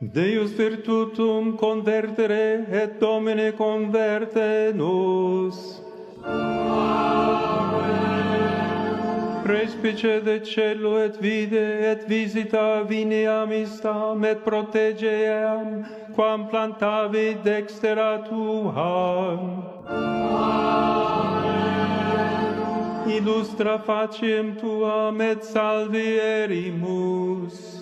Deus virtutum convertere et Domine converte nos. Respice de celo et vide et visita vineam istam et protegeam quam plantavit dextera tuam. Illustra faciem tuam et salvierimus.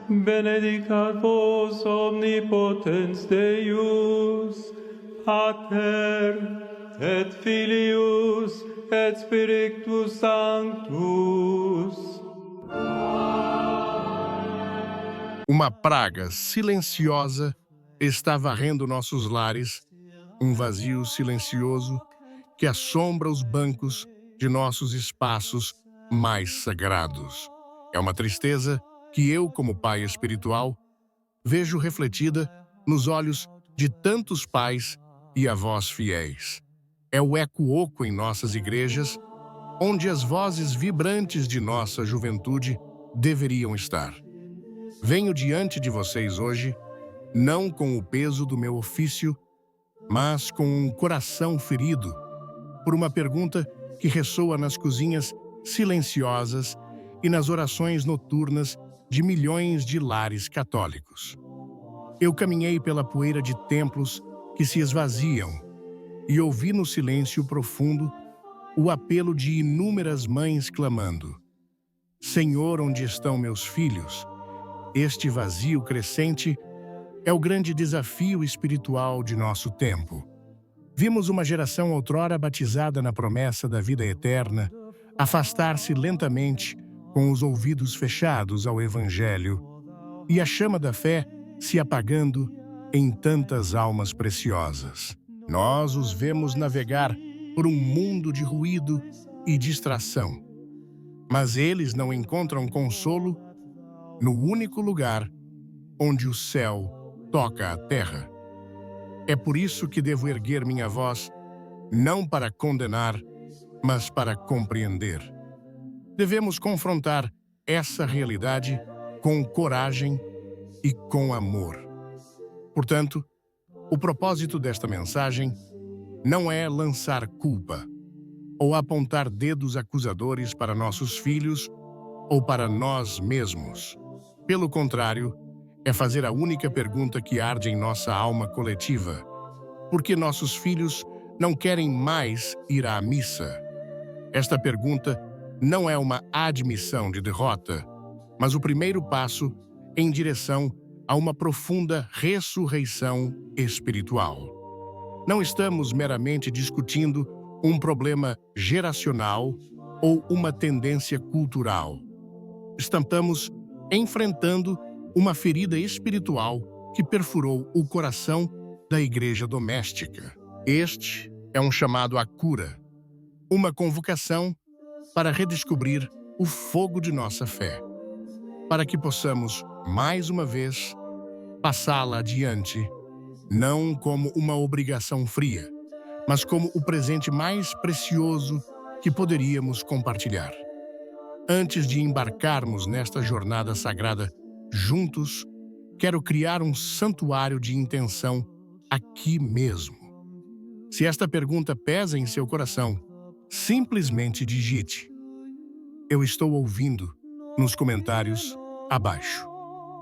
Benedicat vos omnipotens Deus, Pater et Filius et Spiritus Sanctus. Uma praga silenciosa está varrendo nossos lares, um vazio silencioso que assombra os bancos de nossos espaços mais sagrados. É uma tristeza que eu, como pai espiritual, vejo refletida nos olhos de tantos pais e avós fiéis. É o eco oco em nossas igrejas, onde as vozes vibrantes de nossa juventude deveriam estar. Venho diante de vocês hoje, não com o peso do meu ofício, mas com um coração ferido por uma pergunta que ressoa nas cozinhas silenciosas e nas orações noturnas de milhões de lares católicos. Eu caminhei pela poeira de templos que se esvaziam e ouvi no silêncio profundo o apelo de inúmeras mães clamando: Senhor, onde estão meus filhos? Este vazio crescente é o grande desafio espiritual de nosso tempo. Vimos uma geração outrora batizada na promessa da vida eterna afastar-se lentamente com os ouvidos fechados ao Evangelho e a chama da fé se apagando em tantas almas preciosas. Nós os vemos navegar por um mundo de ruído e distração, mas eles não encontram consolo no único lugar onde o céu toca a terra. É por isso que devo erguer minha voz, não para condenar, mas para compreender. Devemos confrontar essa realidade com coragem e com amor. Portanto, o propósito desta mensagem não é lançar culpa ou apontar dedos acusadores para nossos filhos ou para nós mesmos. Pelo contrário, é fazer a única pergunta que arde em nossa alma coletiva: por que nossos filhos não querem mais ir à missa? Esta pergunta não é uma admissão de derrota, mas o primeiro passo em direção a uma profunda ressurreição espiritual. Não estamos meramente discutindo um problema geracional ou uma tendência cultural. Estamos enfrentando uma ferida espiritual que perfurou o coração da igreja doméstica. Este é um chamado à cura, uma convocação para redescobrir o fogo de nossa fé, para que possamos, mais uma vez, passá-la adiante, não como uma obrigação fria, mas como o presente mais precioso que poderíamos compartilhar. Antes de embarcarmos nesta jornada sagrada juntos, quero criar um santuário de intenção aqui mesmo. Se esta pergunta pesa em seu coração, simplesmente digite: eu estou ouvindo, nos comentários abaixo.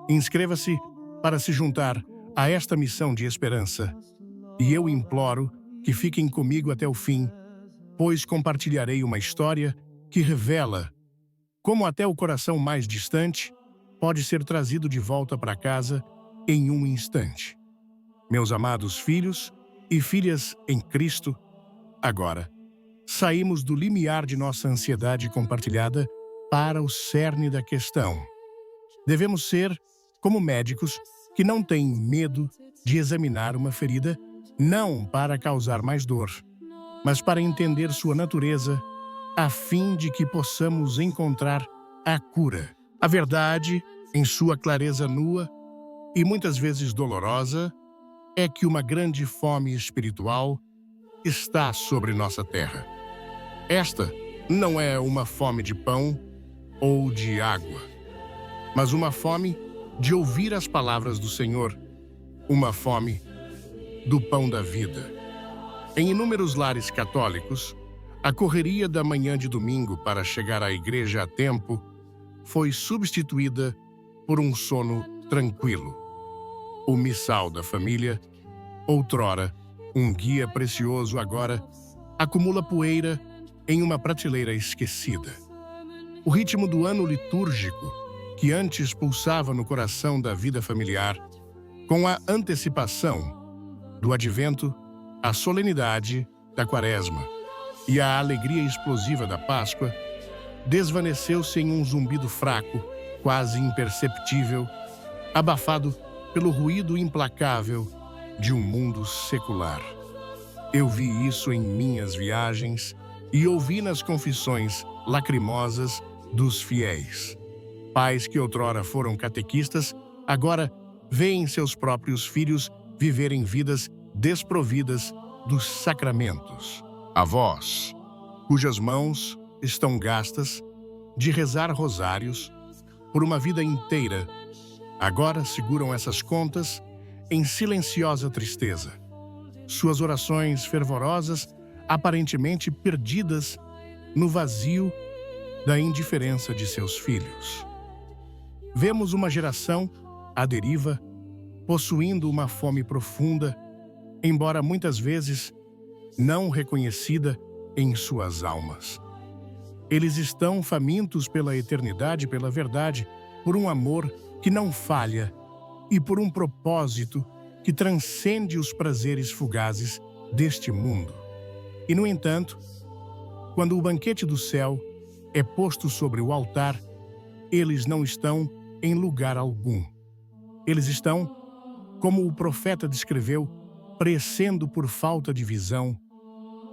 Inscreva-se para se juntar a esta missão de esperança. E eu imploro que fiquem comigo até o fim, pois compartilharei uma história que revela como até o coração mais distante pode ser trazido de volta para casa em um instante. Meus amados filhos e filhas em Cristo, agora saímos do limiar de nossa ansiedade compartilhada para o cerne da questão. Devemos ser como médicos que não têm medo de examinar uma ferida, não para causar mais dor, mas para entender sua natureza, a fim de que possamos encontrar a cura. A verdade, em sua clareza nua e muitas vezes dolorosa, é que uma grande fome espiritual está sobre nossa terra. Esta não é uma fome de pão ou de água, mas uma fome de ouvir as palavras do Senhor, uma fome do pão da vida. Em inúmeros lares católicos, a correria da manhã de domingo para chegar à igreja a tempo foi substituída por um sono tranquilo. O missal da família, outrora um guia precioso, agora acumula poeira em uma prateleira esquecida. O ritmo do ano litúrgico, que antes pulsava no coração da vida familiar, com a antecipação do advento, a solenidade da Quaresma e a alegria explosiva da Páscoa, desvaneceu-se em um zumbido fraco, quase imperceptível, abafado pelo ruído implacável de um mundo secular. Eu vi isso em minhas viagens e ouvi nas confissões lacrimosas dos fiéis. Pais que outrora foram catequistas, agora veem seus próprios filhos viverem vidas desprovidas dos sacramentos. Avós, cujas mãos estão gastas de rezar rosários por uma vida inteira, agora seguram essas contas em silenciosa tristeza. Suas orações fervorosas, aparentemente perdidas no vazio da indiferença de seus filhos. Vemos uma geração à deriva, possuindo uma fome profunda, embora muitas vezes não reconhecida em suas almas. Eles estão famintos pela eternidade, pela verdade, por um amor que não falha e por um propósito que transcende os prazeres fugazes deste mundo. E, no entanto, quando o banquete do céu é posto sobre o altar, eles não estão em lugar algum. Eles estão, como o profeta descreveu, perecendo por falta de visão,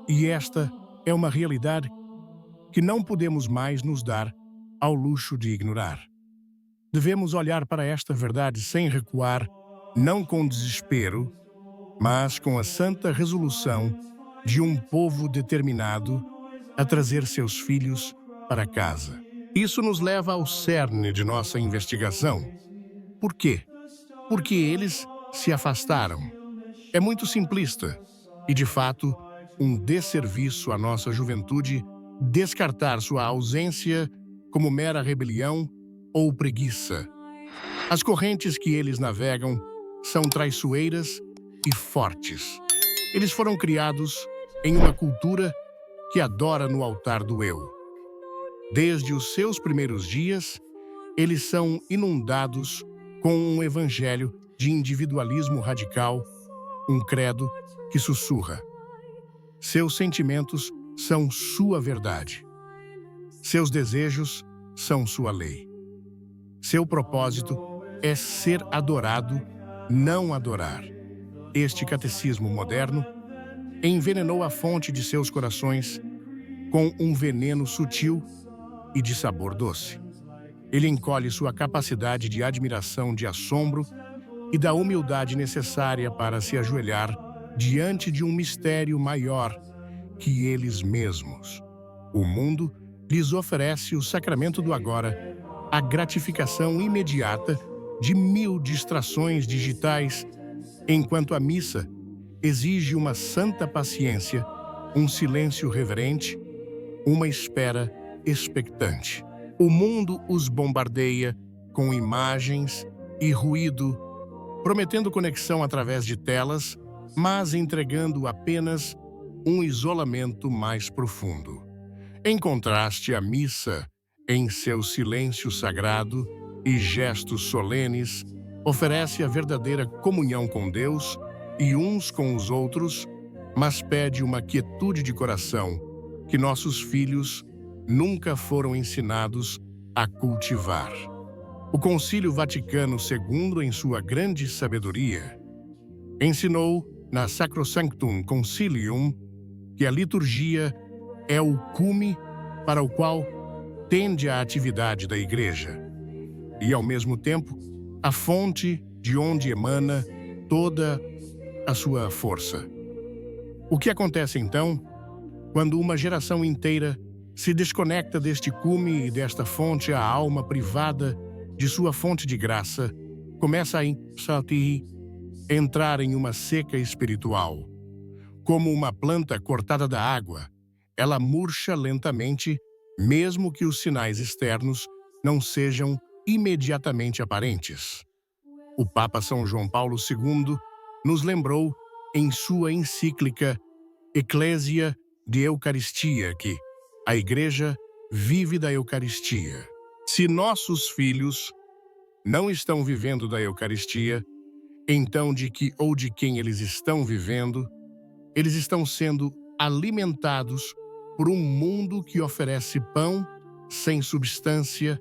e esta é uma realidade que não podemos mais nos dar ao luxo de ignorar. Devemos olhar para esta verdade sem recuar, não com desespero, mas com a santa resolução de um povo determinado a trazer seus filhos para casa. Isso nos leva ao cerne de nossa investigação. Por quê? Porque eles se afastaram. É muito simplista e, de fato, um desserviço à nossa juventude descartar sua ausência como mera rebelião ou preguiça. As correntes que eles navegam são traiçoeiras e fortes. Eles foram criados em uma cultura que adora no altar do eu. Desde os seus primeiros dias, eles são inundados com um evangelho de individualismo radical, um credo que sussurra. Seus sentimentos são sua verdade. Seus desejos são sua lei. Seu propósito é ser adorado, não adorar. Este catecismo moderno envenenou a fonte de seus corações com um veneno sutil e de sabor doce. Ele encolhe sua capacidade de admiração, de assombro e da humildade necessária para se ajoelhar diante de um mistério maior que eles mesmos. O mundo lhes oferece o sacramento do agora, a gratificação imediata de 1000 distrações digitais, enquanto a missa exige uma santa paciência, um silêncio reverente, uma espera expectante. O mundo os bombardeia com imagens e ruído, prometendo conexão através de telas, mas entregando apenas um isolamento mais profundo. Em contraste, a missa, em seu silêncio sagrado e gestos solenes, oferece a verdadeira comunhão com Deus e uns com os outros, mas pede uma quietude de coração que nossos filhos nunca foram ensinados a cultivar. O Concílio Vaticano II, em sua grande sabedoria, ensinou na Sacrosanctum Concilium que a liturgia é o cume para o qual tende a atividade da Igreja e, ao mesmo tempo, a fonte de onde emana toda a sua força. O que acontece, então, quando uma geração inteira Se desconecta deste cume e desta fonte, a alma privada de sua fonte de graça começa a entrar em uma seca espiritual. Como uma planta cortada da água, ela murcha lentamente, mesmo que os sinais externos não sejam imediatamente aparentes. O Papa São João Paulo II nos lembrou em sua encíclica Ecclesia de Eucaristia que a Igreja vive da Eucaristia. Se nossos filhos não estão vivendo da Eucaristia, então de que ou de quem eles estão vivendo? Eles estão sendo alimentados por um mundo que oferece pão sem substância,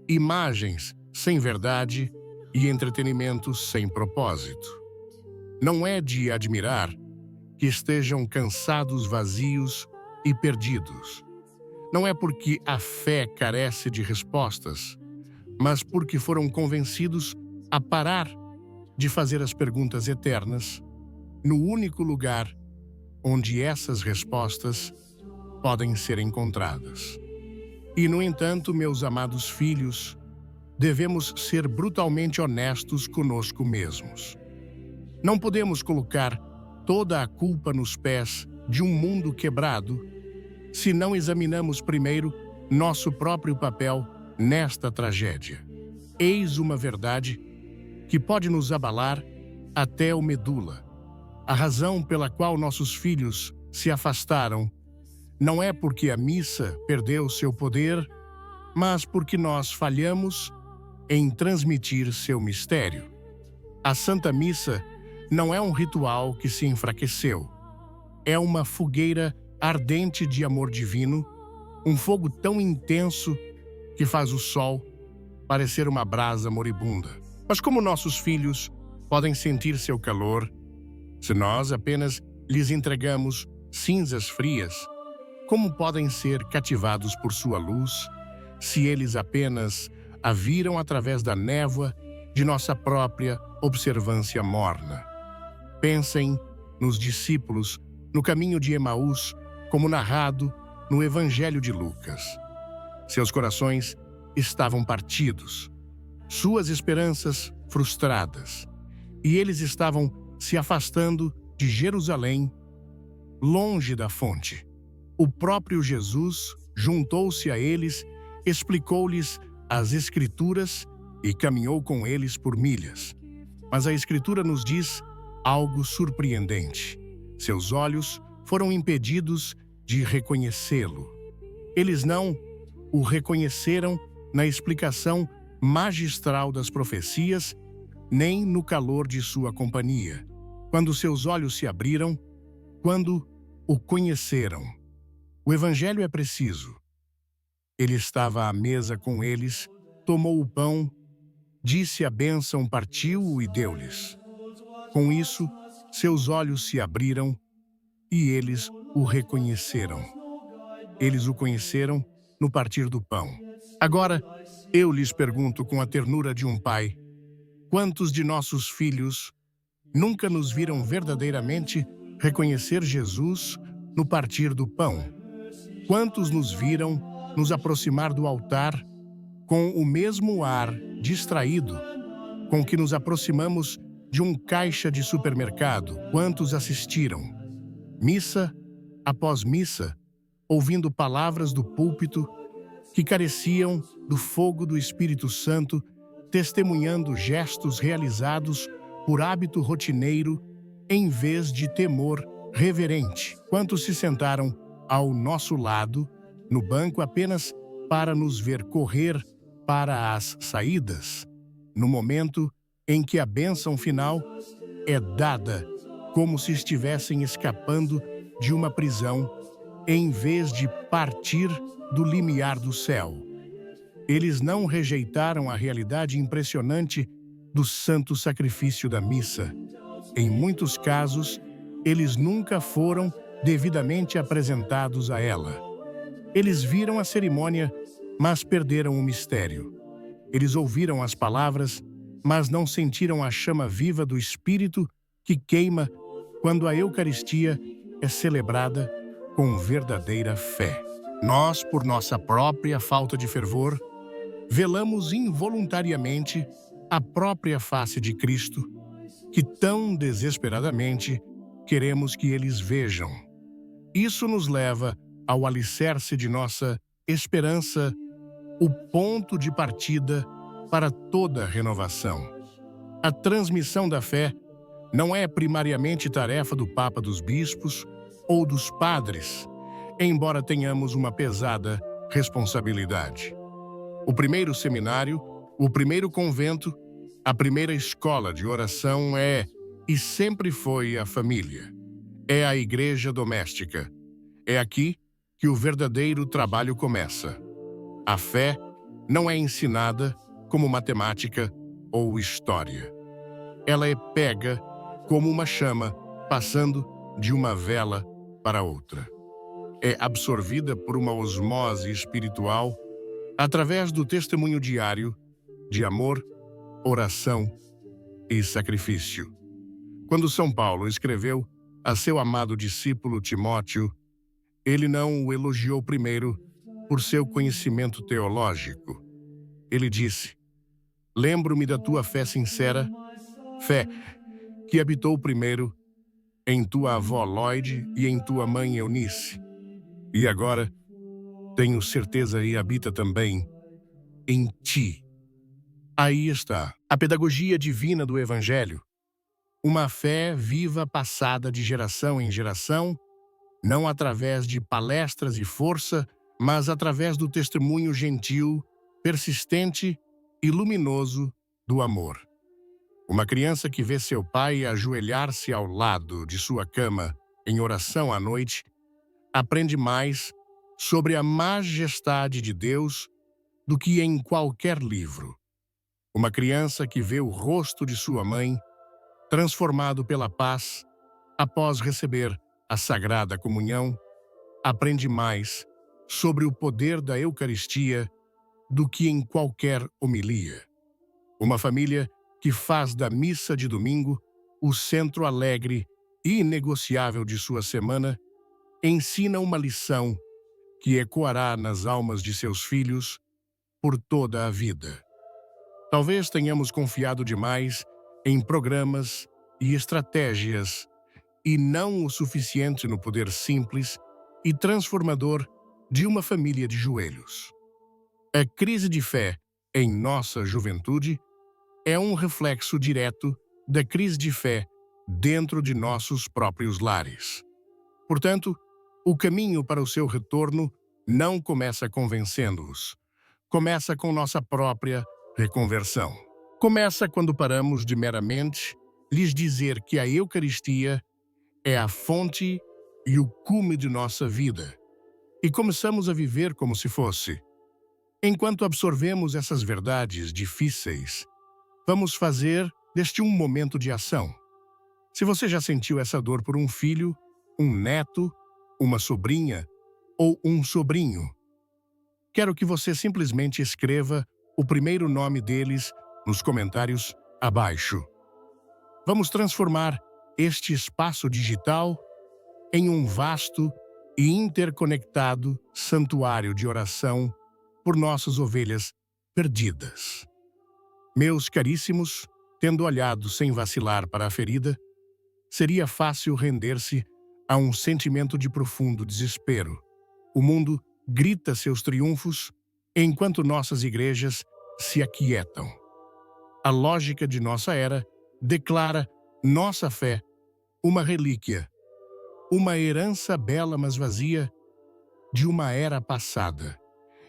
imagens sem verdade e entretenimento sem propósito. Não é de admirar que estejam cansados, vazios e perdidos. Não é porque a fé carece de respostas, mas porque foram convencidos a parar de fazer as perguntas eternas no único lugar onde essas respostas podem ser encontradas. E, no entanto, meus amados filhos, devemos ser brutalmente honestos conosco mesmos. Não podemos colocar toda a culpa nos pés de um mundo quebrado se não examinamos primeiro nosso próprio papel nesta tragédia. Eis uma verdade que pode nos abalar até o medula. A razão pela qual nossos filhos se afastaram não é porque a missa perdeu seu poder, mas porque nós falhamos em transmitir seu mistério. A Santa Missa não é um ritual que se enfraqueceu. É uma fogueira ardente de amor divino, um fogo tão intenso que faz o sol parecer uma brasa moribunda. Mas como nossos filhos podem sentir seu calor se nós apenas lhes entregamos cinzas frias? Como podem ser cativados por sua luz se eles apenas a viram através da névoa de nossa própria observância morna? Pensem nos discípulos no caminho de Emaús, como narrado no Evangelho de Lucas. Seus corações estavam partidos, suas esperanças frustradas, e eles estavam se afastando de Jerusalém, longe da fonte. O próprio Jesus juntou-se a eles, explicou-lhes as Escrituras e caminhou com eles por milhas. Mas a Escritura nos diz algo surpreendente. Seus olhos foram impedidos de reconhecê-lo. Eles não o reconheceram na explicação magistral das profecias, nem no calor de sua companhia. Quando seus olhos se abriram, quando o conheceram. O Evangelho é preciso. Ele estava à mesa com eles, tomou o pão, disse a bênção, partiu-o e deu-lhes. Com isso, seus olhos se abriram e eles o reconheceram. Eles o conheceram no partir do pão. Agora, eu lhes pergunto com a ternura de um pai: quantos de nossos filhos nunca nos viram verdadeiramente reconhecer Jesus no partir do pão? Quantos nos viram nos aproximar do altar com o mesmo ar distraído com que nos aproximamos de um caixa de supermercado? Quantos assistiram, missa após missa, ouvindo palavras do púlpito que careciam do fogo do Espírito Santo, testemunhando gestos realizados por hábito rotineiro em vez de temor reverente? Quantos se sentaram ao nosso lado, no banco, apenas para nos ver correr para as saídas, no momento em que a bênção final é dada como se estivessem escapando de uma prisão, em vez de partir do limiar do céu? Eles não rejeitaram a realidade impressionante do santo sacrifício da missa. Em muitos casos, eles nunca foram devidamente apresentados a ela. Eles viram a cerimônia, mas perderam o mistério. Eles ouviram as palavras, mas não sentiram a chama viva do Espírito que queima quando a Eucaristia é celebrada com verdadeira fé. Nós, por nossa própria falta de fervor, velamos involuntariamente a própria face de Cristo, que tão desesperadamente queremos que eles vejam. Isso nos leva ao alicerce de nossa esperança, o ponto de partida para toda renovação. A transmissão da fé não é primariamente tarefa do Papa dos Bispos ou dos padres, embora tenhamos uma pesada responsabilidade. O primeiro seminário, o primeiro convento, a primeira escola de oração é e sempre foi a família. É a igreja doméstica. É aqui que o verdadeiro trabalho começa. A fé não é ensinada como matemática ou história. Ela é pega como uma chama passando de uma vela para outra. É absorvida por uma osmose espiritual através do testemunho diário de amor, oração e sacrifício. Quando São Paulo escreveu a seu amado discípulo Timóteo, ele não o elogiou primeiro por seu conhecimento teológico. Ele disse: "Lembro-me da tua fé sincera, fé que habitou primeiro em tua avó Lloyd e em tua mãe Eunice. E agora, tenho certeza e habita também em ti." Aí está a pedagogia divina do Evangelho. Uma fé viva passada de geração em geração, não através de palestras e força, mas através do testemunho gentil, persistente e luminoso do amor. Uma criança que vê seu pai ajoelhar-se ao lado de sua cama em oração à noite, aprende mais sobre a majestade de Deus do que em qualquer livro. Uma criança que vê o rosto de sua mãe transformado pela paz após receber a Sagrada Comunhão, aprende mais sobre o poder da Eucaristia do que em qualquer homilia. Uma família que faz da missa de domingo o centro alegre e inegociável de sua semana, ensina uma lição que ecoará nas almas de seus filhos por toda a vida. Talvez tenhamos confiado demais em programas e estratégias e não o suficiente no poder simples e transformador de uma família de joelhos. A crise de fé em nossa juventude é um reflexo direto da crise de fé dentro de nossos próprios lares. Portanto, o caminho para o seu retorno não começa convencendo-os. Começa com nossa própria reconversão. Começa quando paramos de meramente lhes dizer que a Eucaristia é a fonte e o cume de nossa vida, e começamos a viver como se fosse. Enquanto absorvemos essas verdades difíceis, vamos fazer deste um momento de ação. Se você já sentiu essa dor por um filho, um neto, uma sobrinha ou um sobrinho, quero que você simplesmente escreva o primeiro nome deles nos comentários abaixo. Vamos transformar este espaço digital em um vasto e interconectado santuário de oração por nossas ovelhas perdidas. Meus caríssimos, tendo olhado sem vacilar para a ferida, seria fácil render-se a um sentimento de profundo desespero. O mundo grita seus triunfos enquanto nossas igrejas se aquietam. A lógica de nossa era declara nossa fé uma relíquia, uma herança bela mas vazia de uma era passada.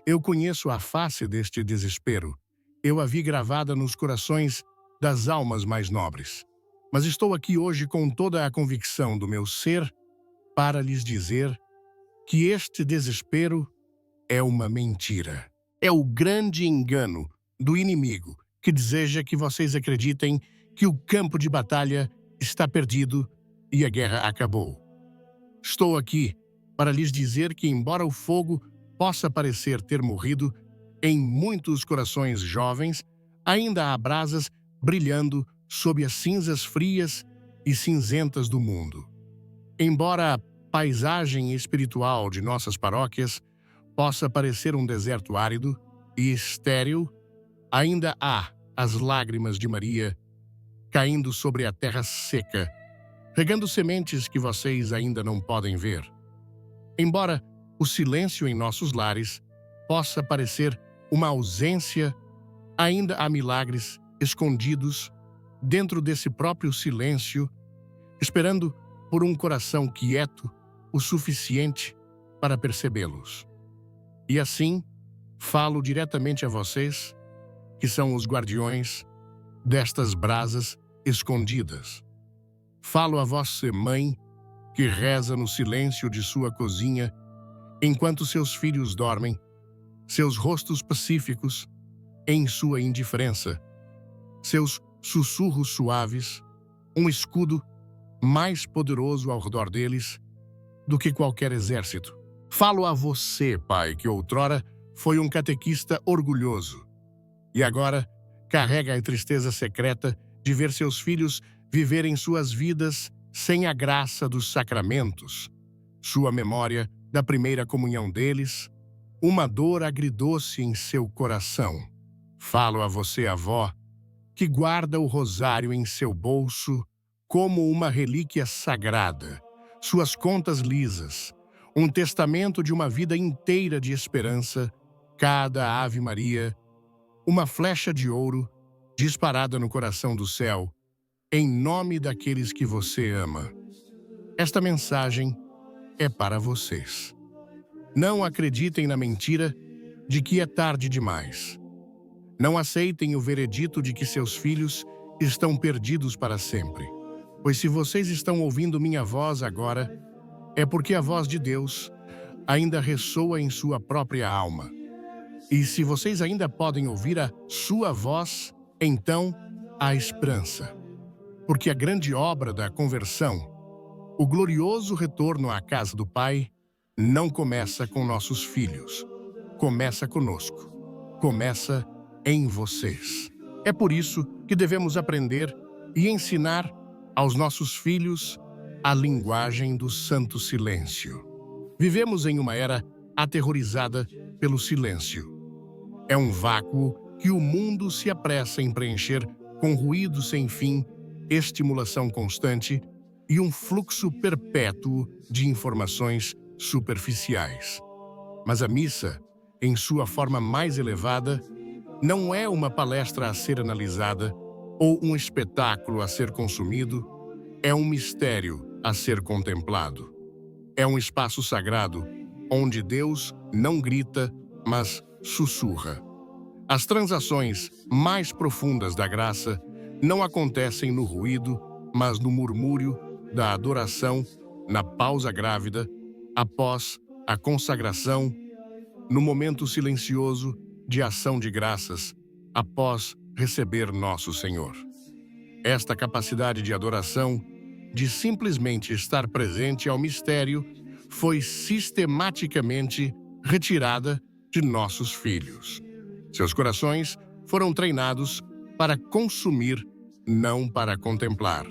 Eu conheço a face deste desespero. Eu a vi gravada nos corações das almas mais nobres. Mas estou aqui hoje com toda a convicção do meu ser para lhes dizer que este desespero é uma mentira. É o grande engano do inimigo que deseja que vocês acreditem que o campo de batalha está perdido e a guerra acabou. Estou aqui para lhes dizer que, embora o fogo possa parecer ter morrido, em muitos corações jovens ainda há brasas brilhando sob as cinzas frias e cinzentas do mundo. Embora a paisagem espiritual de nossas paróquias possa parecer um deserto árido e estéril, ainda há as lágrimas de Maria caindo sobre a terra seca, regando sementes que vocês ainda não podem ver. Embora o silêncio em nossos lares possa parecer uma ausência, ainda há milagres escondidos dentro desse próprio silêncio, esperando por um coração quieto o suficiente para percebê-los. E assim, falo diretamente a vocês, que são os guardiões destas brasas escondidas. Falo a você, mãe, que reza no silêncio de sua cozinha, enquanto seus filhos dormem, seus rostos pacíficos em sua indiferença, seus sussurros suaves, um escudo mais poderoso ao redor deles do que qualquer exército. Falo a você, pai, que outrora foi um catequista orgulhoso e agora carrega a tristeza secreta de ver seus filhos viverem suas vidas sem a graça dos sacramentos, sua memória da primeira comunhão deles, uma dor agridoce em seu coração. Falo a você, avó, que guarda o rosário em seu bolso como uma relíquia sagrada, suas contas lisas, um testamento de uma vida inteira de esperança, cada Ave Maria, uma flecha de ouro disparada no coração do céu, em nome daqueles que você ama. Esta mensagem é para vocês. Não acreditem na mentira de que é tarde demais. Não aceitem o veredito de que seus filhos estão perdidos para sempre. Pois se vocês estão ouvindo minha voz agora, é porque a voz de Deus ainda ressoa em sua própria alma. E se vocês ainda podem ouvir a sua voz, então há esperança. Porque a grande obra da conversão, o glorioso retorno à casa do Pai, não começa com nossos filhos. Começa conosco. Começa em vocês. É por isso que devemos aprender e ensinar aos nossos filhos a linguagem do santo silêncio. Vivemos em uma era aterrorizada pelo silêncio. É um vácuo que o mundo se apressa em preencher com ruído sem fim, estimulação constante e um fluxo perpétuo de informações superficiais. Mas a missa, em sua forma mais elevada, não é uma palestra a ser analisada ou um espetáculo a ser consumido, é um mistério a ser contemplado. É um espaço sagrado onde Deus não grita, mas sussurra. As transações mais profundas da graça não acontecem no ruído, mas no murmúrio da adoração, na pausa grávida, após a consagração, no momento silencioso de ação de graças, após receber nosso Senhor. Esta capacidade de adoração, de simplesmente estar presente ao mistério, foi sistematicamente retirada de nossos filhos. Seus corações foram treinados para consumir, não para contemplar.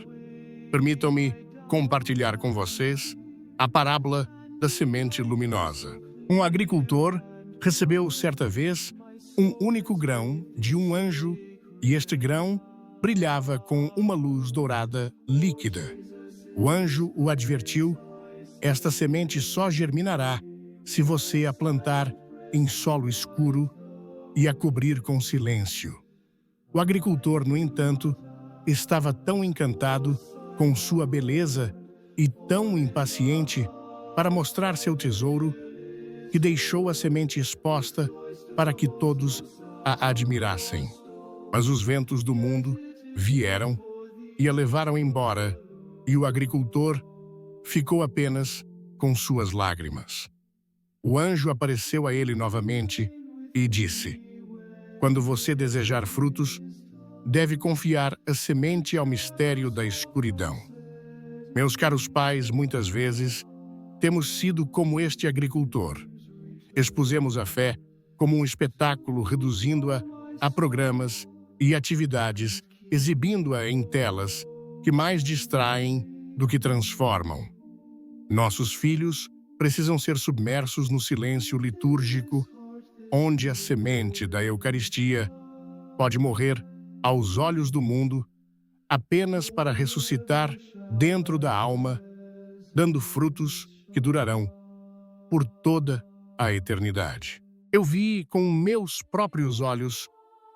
Permitam-me compartilhar com vocês a parábola da semente luminosa. Um agricultor recebeu certa vez um único grão de um anjo e este grão brilhava com uma luz dourada líquida. O anjo o advertiu: esta semente só germinará se você a plantar em solo escuro e a cobrir com silêncio. O agricultor, no entanto, estava tão encantado com sua beleza e tão impaciente para mostrar seu tesouro que deixou a semente exposta para que todos a admirassem. Mas os ventos do mundo vieram e a levaram embora, e o agricultor ficou apenas com suas lágrimas. O anjo apareceu a ele novamente e disse: quando você desejar frutos, deve confiar a semente ao mistério da escuridão. Meus caros pais, muitas vezes temos sido como este agricultor. Expusemos a fé como um espetáculo, reduzindo-a a programas e atividades, exibindo-a em telas que mais distraem do que transformam. Nossos filhos precisam ser submersos no silêncio litúrgico, onde a semente da Eucaristia pode morrer aos olhos do mundo apenas para ressuscitar dentro da alma, dando frutos que durarão por toda a eternidade. Eu vi com meus próprios olhos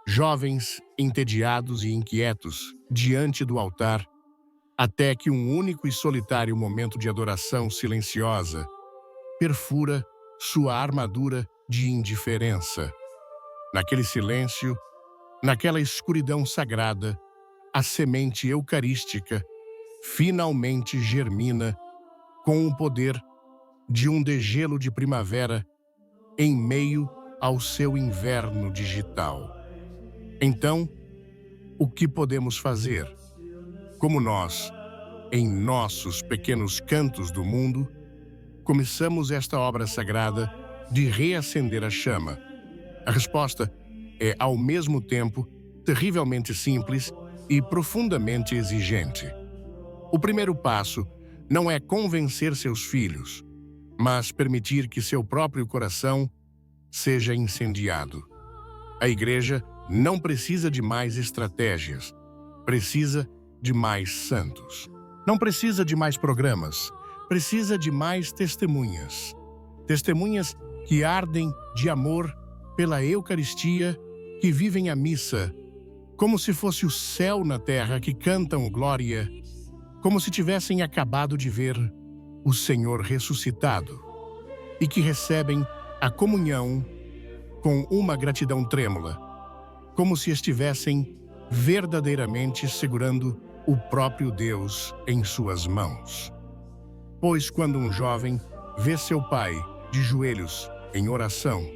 jovens entediados e inquietos diante do altar, até que um único e solitário momento de adoração silenciosa perfura sua armadura de indiferença. Naquele silêncio, naquela escuridão sagrada, a semente eucarística finalmente germina com o poder de um degelo de primavera em meio ao seu inverno digital. Então, o que podemos fazer? Como nós, em nossos pequenos cantos do mundo, começamos esta obra sagrada de reacender a chama. A resposta é, ao mesmo tempo, terrivelmente simples e profundamente exigente. O primeiro passo não é convencer seus filhos, mas permitir que seu próprio coração seja incendiado. A igreja não precisa de mais estratégias, precisa de mais santos. Não precisa de mais programas, precisa de mais testemunhas. Testemunhas que ardem de amor pela Eucaristia, que vivem a missa, como se fosse o céu na terra, que cantam glória, como se tivessem acabado de ver o Senhor ressuscitado, e que recebem a comunhão com uma gratidão trêmula, como se estivessem verdadeiramente segurando o próprio Deus em suas mãos. Pois quando um jovem vê seu pai de joelhos em oração,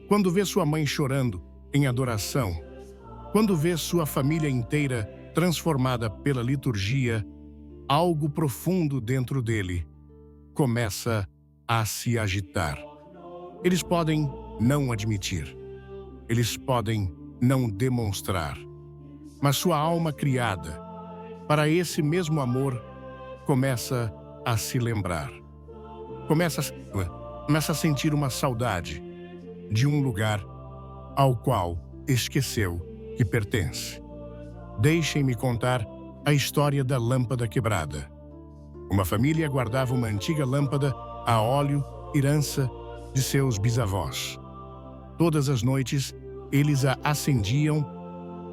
quando vê sua mãe chorando em adoração, quando vê sua família inteira transformada pela liturgia, algo profundo dentro dele começa a se agitar. Eles podem não admitir, eles podem não demonstrar, mas sua alma criada para esse mesmo amor começa a se lembrar. Começa a sentir uma saudade de um lugar ao qual esqueceu que pertence. Deixem-me contar a história da lâmpada quebrada. Uma família guardava uma antiga lâmpada a óleo, herança de seus bisavós. Todas as noites, eles a acendiam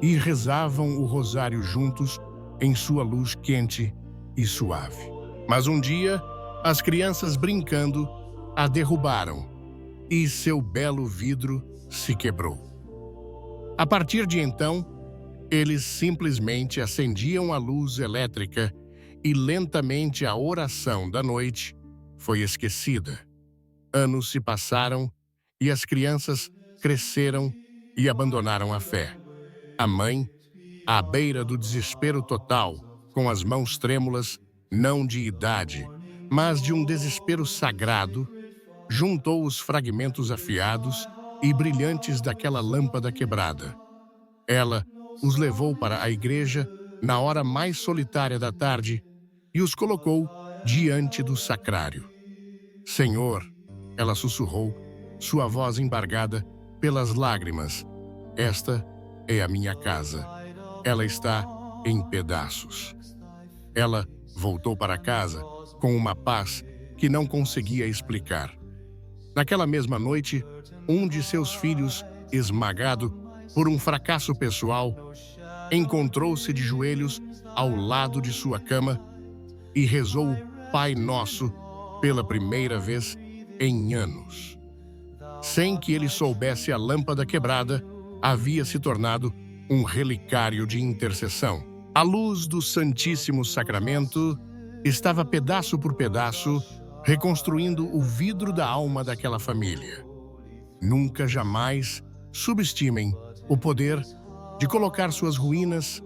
e rezavam o rosário juntos em sua luz quente e suave. Mas um dia, as crianças brincando a derrubaram e seu belo vidro se quebrou. A partir de então, eles simplesmente acendiam a luz elétrica e lentamente a oração da noite foi esquecida. Anos se passaram e as crianças cresceram e abandonaram a fé. A mãe, à beira do desespero total, com as mãos trêmulas, não de idade, mas de um desespero sagrado, juntou os fragmentos afiados e brilhantes daquela lâmpada quebrada. Ela os levou para a igreja na hora mais solitária da tarde e os colocou diante do sacrário. Senhor, ela sussurrou, sua voz embargada pelas lágrimas, esta é a minha casa. Ela está em pedaços. Ela voltou para casa com uma paz que não conseguia explicar. Naquela mesma noite, um de seus filhos, esmagado por um fracasso pessoal, encontrou-se de joelhos ao lado de sua cama e rezou o Pai Nosso pela primeira vez em anos. Sem que ele soubesse, a lâmpada quebrada havia se tornado um relicário de intercessão. A luz do Santíssimo Sacramento estava pedaço por pedaço reconstruindo o vidro da alma daquela família. Nunca jamais subestimem o poder de colocar suas ruínas,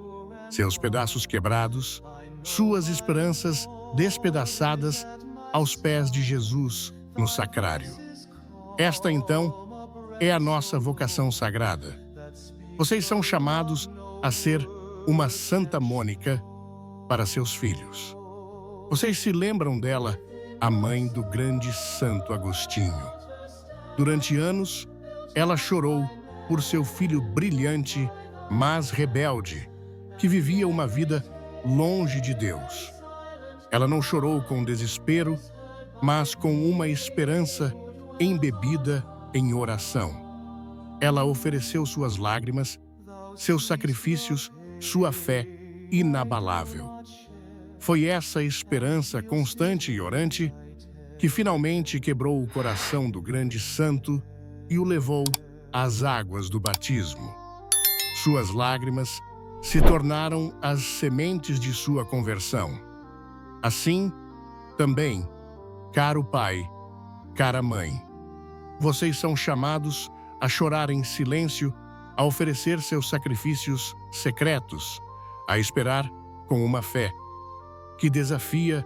seus pedaços quebrados, suas esperanças despedaçadas aos pés de Jesus no sacrário. Esta, então, é a nossa vocação sagrada. Vocês são chamados a ser uma Santa Mônica para seus filhos. Vocês se lembram dela a mãe do grande Santo Agostinho. Durante anos, ela chorou por seu filho brilhante, mas rebelde, que vivia uma vida longe de Deus. Ela não chorou com desespero, mas com uma esperança embebida em oração. Ela ofereceu suas lágrimas, seus sacrifícios, sua fé inabalável. Foi essa esperança constante e orante que finalmente quebrou o coração do grande santo e o levou às águas do batismo. Suas lágrimas se tornaram as sementes de sua conversão. Assim, também, caro pai, cara mãe, vocês são chamados a chorar em silêncio, a oferecer seus sacrifícios secretos, a esperar com uma fé que desafia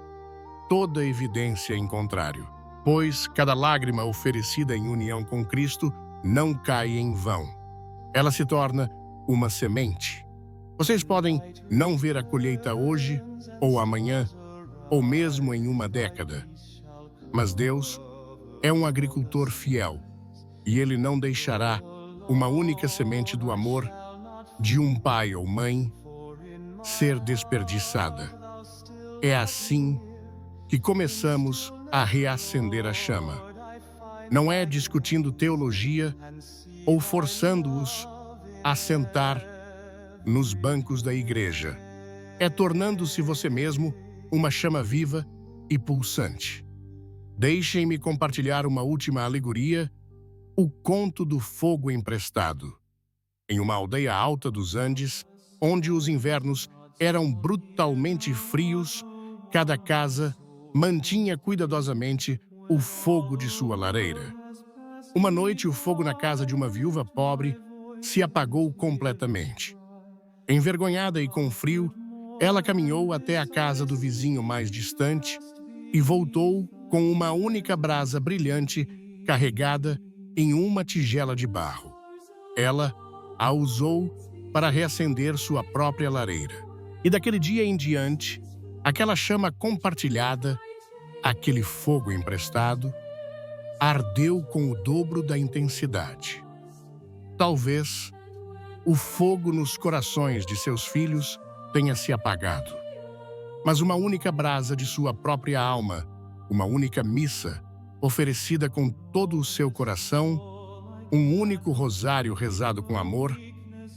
toda evidência em contrário. Pois cada lágrima oferecida em união com Cristo não cai em vão. Ela se torna uma semente. Vocês podem não ver a colheita hoje ou amanhã, ou mesmo em uma década. Mas Deus é um agricultor fiel e Ele não deixará uma única semente do amor de um pai ou mãe ser desperdiçada. É assim que começamos a reacender a chama. Não é discutindo teologia ou forçando-os a sentar nos bancos da igreja. É tornando-se você mesmo uma chama viva e pulsante. Deixem-me compartilhar uma última alegoria, o conto do fogo emprestado. Em uma aldeia alta dos Andes, onde os invernos eram brutalmente frios, cada casa mantinha cuidadosamente o fogo de sua lareira. Uma noite, o fogo na casa de uma viúva pobre se apagou completamente. Envergonhada e com frio, ela caminhou até a casa do vizinho mais distante e voltou com uma única brasa brilhante carregada em uma tigela de barro. Ela a usou para reacender sua própria lareira. E daquele dia em diante, aquela chama compartilhada, aquele fogo emprestado, ardeu com o dobro da intensidade. Talvez o fogo nos corações de seus filhos tenha se apagado. Mas uma única brasa de sua própria alma, uma única missa, oferecida com todo o seu coração, um único rosário rezado com amor,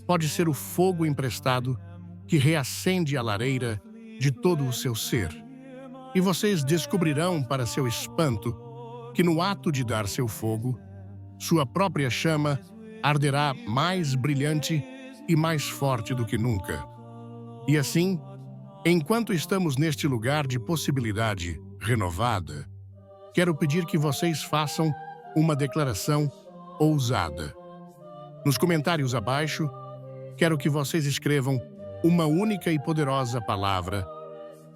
pode ser o fogo emprestado que reacende a lareira de todo o seu ser. E vocês descobrirão, para seu espanto, que no ato de dar seu fogo, sua própria chama arderá mais brilhante e mais forte do que nunca. E assim, enquanto estamos neste lugar de possibilidade renovada, quero pedir que vocês façam uma declaração ousada. Nos comentários abaixo, quero que vocês escrevam uma única e poderosa palavra: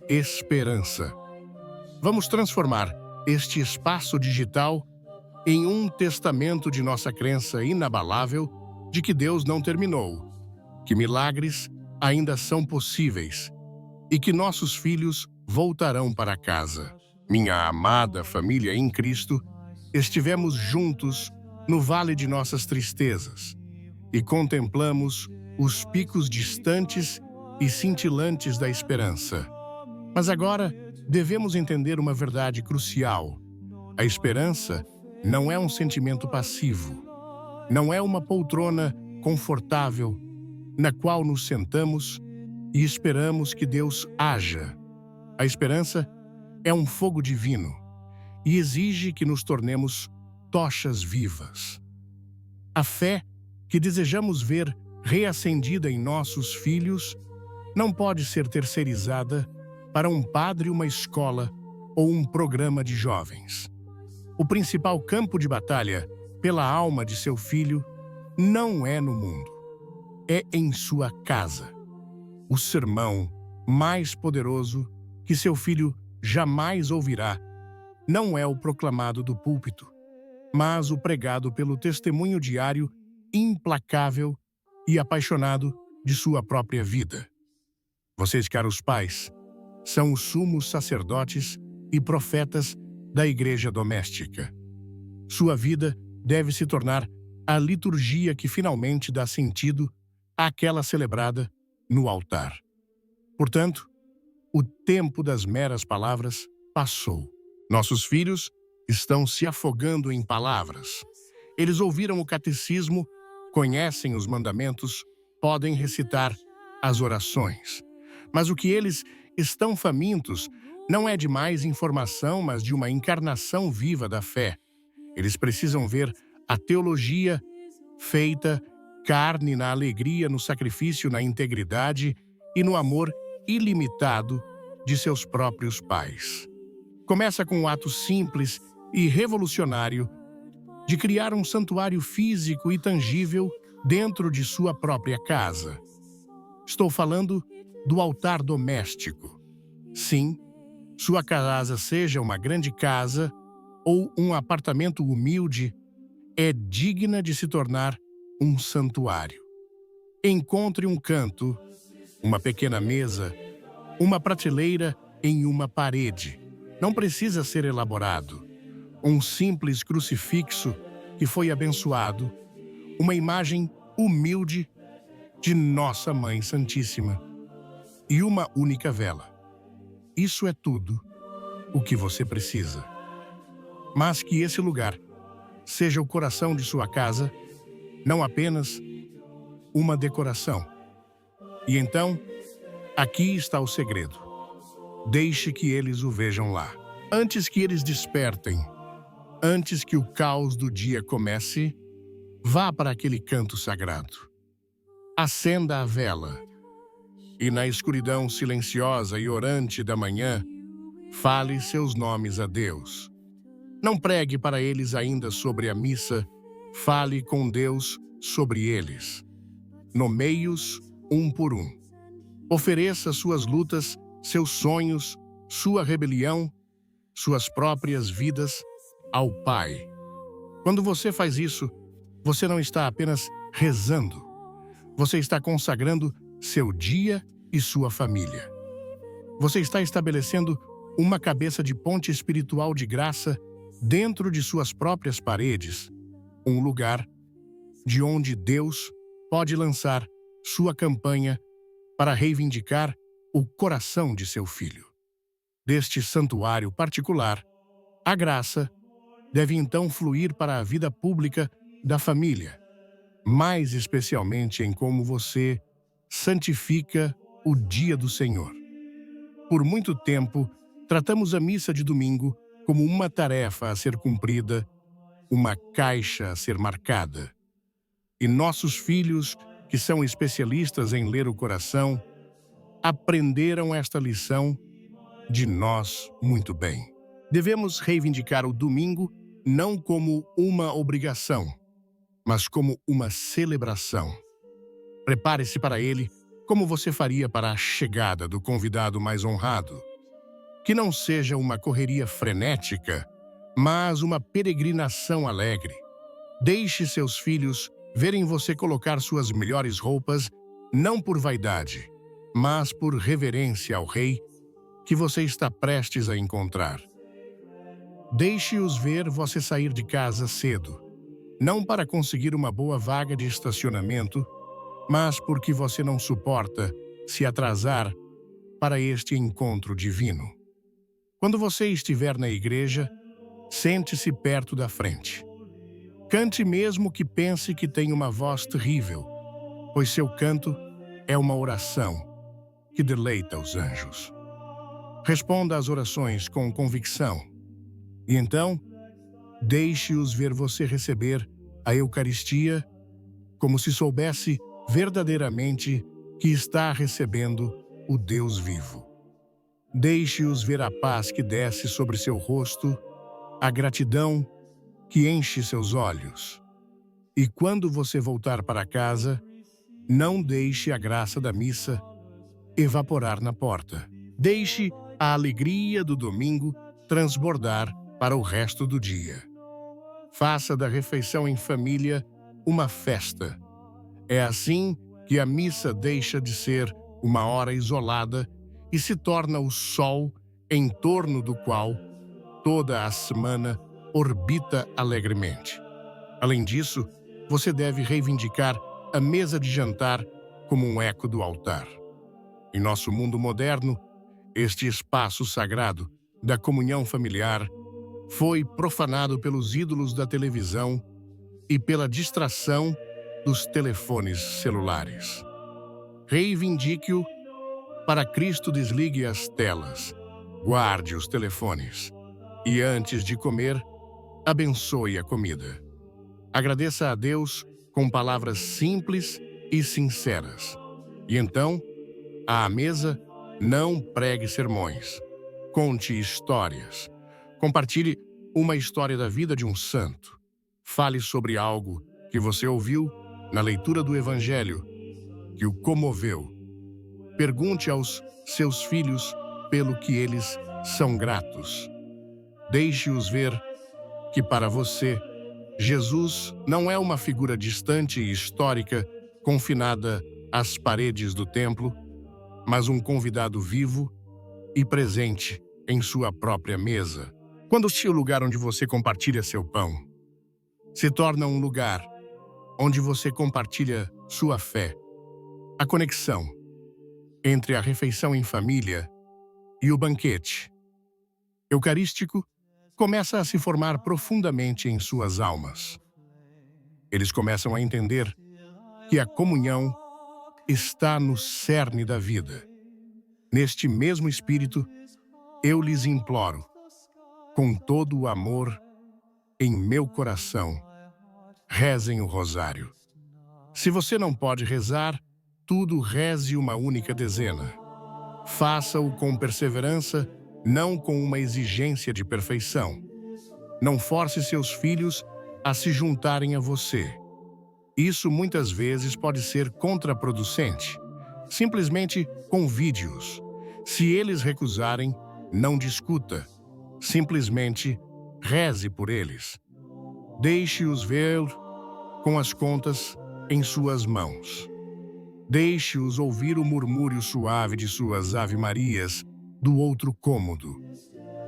esperança. Vamos transformar este espaço digital em um testamento de nossa crença inabalável de que Deus não terminou, que milagres ainda são possíveis e que nossos filhos voltarão para casa. Minha amada família em Cristo, estivemos juntos no vale de nossas tristezas e contemplamos os picos distantes e cintilantes da esperança. Mas agora devemos entender uma verdade crucial. A esperança não é um sentimento passivo. Não é uma poltrona confortável na qual nos sentamos e esperamos que Deus haja. A esperança é um fogo divino e exige que nos tornemos tochas vivas. A fé que desejamos ver reacendida em nossos filhos não pode ser terceirizada para um padre, uma escola ou um programa de jovens. O principal campo de batalha pela alma de seu filho não é no mundo, é em sua casa. O sermão mais poderoso que seu filho jamais ouvirá não é o proclamado do púlpito, mas o pregado pelo testemunho diário implacável e apaixonado de sua própria vida. Vocês, caros pais, são os sumos sacerdotes e profetas da igreja doméstica. Sua vida deve se tornar a liturgia que finalmente dá sentido àquela celebrada no altar. Portanto, o tempo das meras palavras passou. Nossos filhos estão se afogando em palavras. Eles ouviram o catecismo, conhecem os mandamentos, podem recitar as orações. Mas o que eles estão famintos não é de mais informação, mas de uma encarnação viva da fé. Eles precisam ver a teologia feita carne na alegria, no sacrifício, na integridade e no amor ilimitado de seus próprios pais. Começa com um ato simples e revolucionário de criar um santuário físico e tangível dentro de sua própria casa. Estou falando do altar doméstico. Sim, sua casa seja uma grande casa ou um apartamento humilde, é digna de se tornar um santuário. Encontre um canto, uma pequena mesa, uma prateleira em uma parede. Não precisa ser elaborado. Um simples crucifixo que foi abençoado, uma imagem humilde de Nossa Mãe Santíssima e uma única vela. Isso é tudo o que você precisa. Mas que esse lugar seja o coração de sua casa, não apenas uma decoração. E então, aqui está o segredo. Deixe que eles o vejam lá. Antes que eles despertem, antes que o caos do dia comece, vá para aquele canto sagrado. Acenda a vela. E na escuridão silenciosa e orante da manhã, fale seus nomes a Deus. Não pregue para eles ainda sobre a missa, fale com Deus sobre eles. Nomeie-os um por um. Ofereça suas lutas, seus sonhos, sua rebelião, suas próprias vidas ao Pai. Quando você faz isso, você não está apenas rezando. Você está consagrando seu dia e sua família. Você está estabelecendo uma cabeça de ponte espiritual de graça dentro de suas próprias paredes, um lugar de onde Deus pode lançar sua campanha para reivindicar o coração de seu filho. Deste santuário particular, a graça deve então fluir para a vida pública da família, mais especialmente em como você santifica o dia do Senhor. Por muito tempo, tratamos a missa de domingo como uma tarefa a ser cumprida, uma caixa a ser marcada. E nossos filhos, que são especialistas em ler o coração, aprenderam esta lição de nós muito bem. Devemos reivindicar o domingo não como uma obrigação, mas como uma celebração. Prepare-se para ele como você faria para a chegada do convidado mais honrado. Que não seja uma correria frenética, mas uma peregrinação alegre. Deixe seus filhos verem você colocar suas melhores roupas, não por vaidade, mas por reverência ao Rei que você está prestes a encontrar. Deixe-os ver você sair de casa cedo, não para conseguir uma boa vaga de estacionamento, mas porque você não suporta se atrasar para este encontro divino. Quando você estiver na igreja, sente-se perto da frente. Cante mesmo que pense que tem uma voz terrível, pois seu canto é uma oração que deleita os anjos. Responda às orações com convicção. E então, deixe-os ver você receber a Eucaristia como se soubesse verdadeiramente que está recebendo o Deus vivo. Deixe-os ver a paz que desce sobre seu rosto, a gratidão que enche seus olhos. E quando você voltar para casa, não deixe a graça da missa evaporar na porta. Deixe a alegria do domingo transbordar para o resto do dia. Faça da refeição em família uma festa. É assim que a missa deixa de ser uma hora isolada e se torna o sol em torno do qual toda a semana orbita alegremente. Além disso, você deve reivindicar a mesa de jantar como um eco do altar. Em nosso mundo moderno, este espaço sagrado da comunhão familiar foi profanado pelos ídolos da televisão e pela distração dos telefones celulares. Reivindique-o. Para Cristo, desligue as telas, guarde os telefones e, antes de comer, abençoe a comida. Agradeça a Deus com palavras simples e sinceras. E então, à mesa, não pregue sermões. Conte histórias. Compartilhe uma história da vida de um santo. Fale sobre algo que você ouviu na leitura do Evangelho que o comoveu. Pergunte aos seus filhos pelo que eles são gratos. Deixe-os ver que, para você, Jesus não é uma figura distante e histórica confinada às paredes do templo, mas um convidado vivo e presente em sua própria mesa. Quando o lugar onde você compartilha seu pão se torna um lugar onde você compartilha sua fé, a conexão entre a refeição em família e o banquete eucarístico começa a se formar profundamente em suas almas. Eles começam a entender que a comunhão está no cerne da vida. Neste mesmo espírito, eu lhes imploro, com todo o amor em meu coração, rezem o rosário. Se você não pode rezar tudo, reze uma única dezena. Faça-o com perseverança, não com uma exigência de perfeição. Não force seus filhos a se juntarem a você. Isso muitas vezes pode ser contraproducente. Simplesmente convide-os. Se eles recusarem, não discuta. Simplesmente reze por eles. Deixe-os ver com as contas em suas mãos. Deixe-os ouvir o murmúrio suave de suas ave-marias do outro cômodo,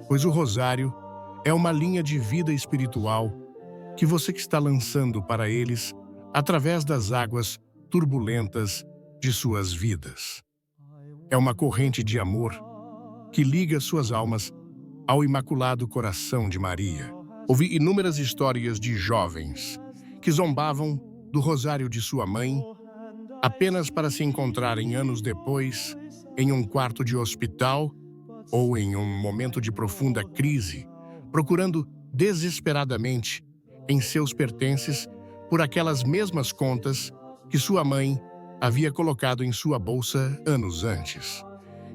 pois o rosário é uma linha de vida espiritual que você está lançando para eles através das águas turbulentas de suas vidas. É uma corrente de amor que liga suas almas ao Imaculado Coração de Maria. Ouvi inúmeras histórias de jovens que zombavam do rosário de sua mãe apenas para se encontrarem anos depois em um quarto de hospital ou em um momento de profunda crise, procurando desesperadamente em seus pertences por aquelas mesmas contas que sua mãe havia colocado em sua bolsa anos antes.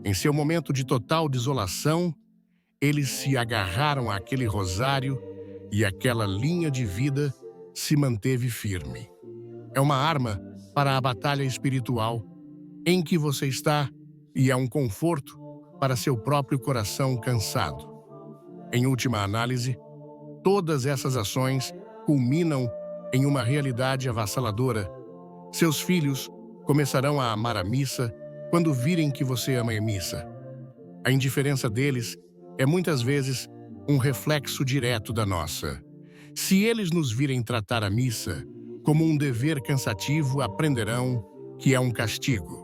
Em seu momento de total desolação, eles se agarraram àquele rosário e aquela linha de vida se manteve firme. É uma arma para a batalha espiritual em que você está e é um conforto para seu próprio coração cansado. Em última análise, todas essas ações culminam em uma realidade avassaladora. Seus filhos começarão a amar a missa quando virem que você ama a missa. A indiferença deles é muitas vezes um reflexo direto da nossa. Se eles nos virem tratar a missa como um dever cansativo, aprenderão que é um castigo.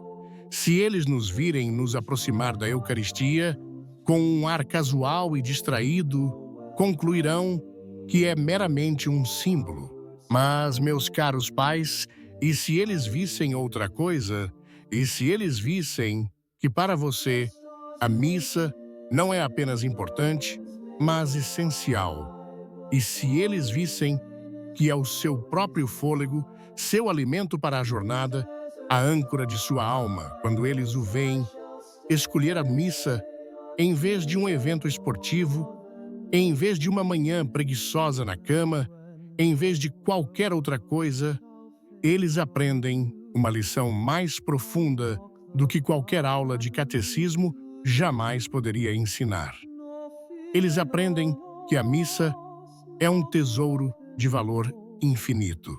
Se eles nos virem nos aproximar da Eucaristia com um ar casual e distraído, concluirão que é meramente um símbolo. Mas, meus caros pais, e se eles vissem outra coisa? E se eles vissem que para você a missa não é apenas importante, mas essencial? E se eles vissem que é o seu próprio fôlego, seu alimento para a jornada, a âncora de sua alma, quando eles o veem escolher a missa em vez de um evento esportivo, em vez de uma manhã preguiçosa na cama, em vez de qualquer outra coisa, eles aprendem uma lição mais profunda do que qualquer aula de catecismo jamais poderia ensinar. Eles aprendem que a missa é um tesouro de valor infinito.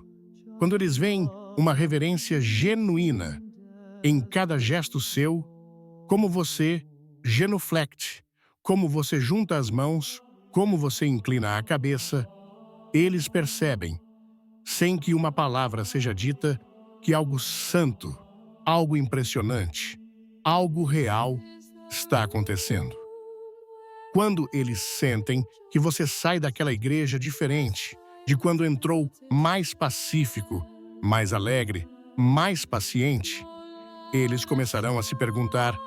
Quando eles veem uma reverência genuína em cada gesto seu, como você genuflete, como você junta as mãos, como você inclina a cabeça, eles percebem, sem que uma palavra seja dita, que algo santo, algo impressionante, algo real está acontecendo. Quando eles sentem que você sai daquela igreja diferente de quando entrou, mais pacífico, mais alegre, mais paciente, eles começarão a se perguntar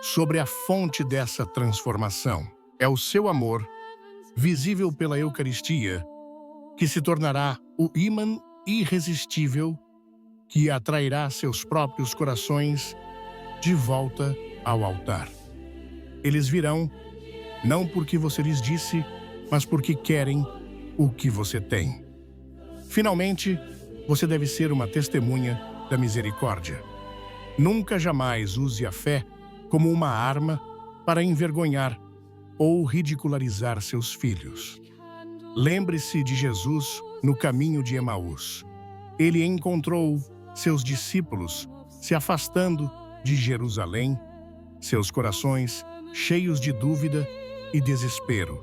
sobre a fonte dessa transformação. É o seu amor, visível pela Eucaristia, que se tornará o ímã irresistível que atrairá seus próprios corações de volta ao altar. Eles virão, não porque você lhes disse, mas porque querem o que você tem. Finalmente, você deve ser uma testemunha da misericórdia. Nunca jamais use a fé como uma arma para envergonhar ou ridicularizar seus filhos. Lembre-se de Jesus no caminho de Emaús. Ele encontrou seus discípulos se afastando de Jerusalém, seus corações cheios de dúvida e desespero.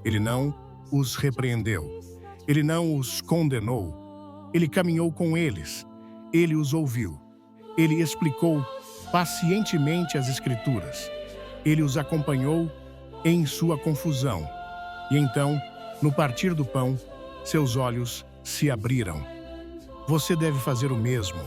Ele não os repreendeu. Ele não os condenou. Ele caminhou com eles. Ele os ouviu. Ele explicou pacientemente as Escrituras. Ele os acompanhou em sua confusão. E então, no partir do pão, seus olhos se abriram. Você deve fazer o mesmo.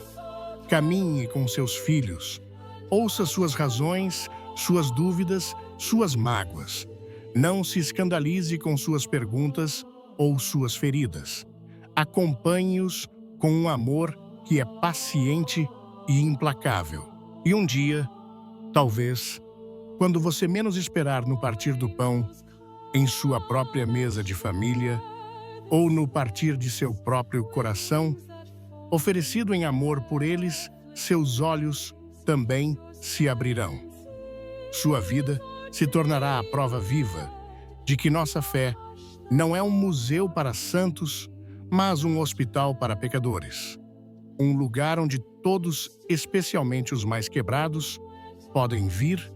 Caminhe com seus filhos. Ouça suas razões, suas dúvidas, suas mágoas. Não se escandalize com suas perguntas ou suas feridas. Acompanhe-os com um amor que é paciente e implacável. E um dia, talvez, quando você menos esperar no partir do pão, em sua própria mesa de família, ou no partir de seu próprio coração, oferecido em amor por eles, seus olhos também se abrirão. Sua vida se tornará a prova viva de que nossa fé não é um museu para santos, mas um hospital para pecadores. Um lugar onde todos, especialmente os mais quebrados, podem vir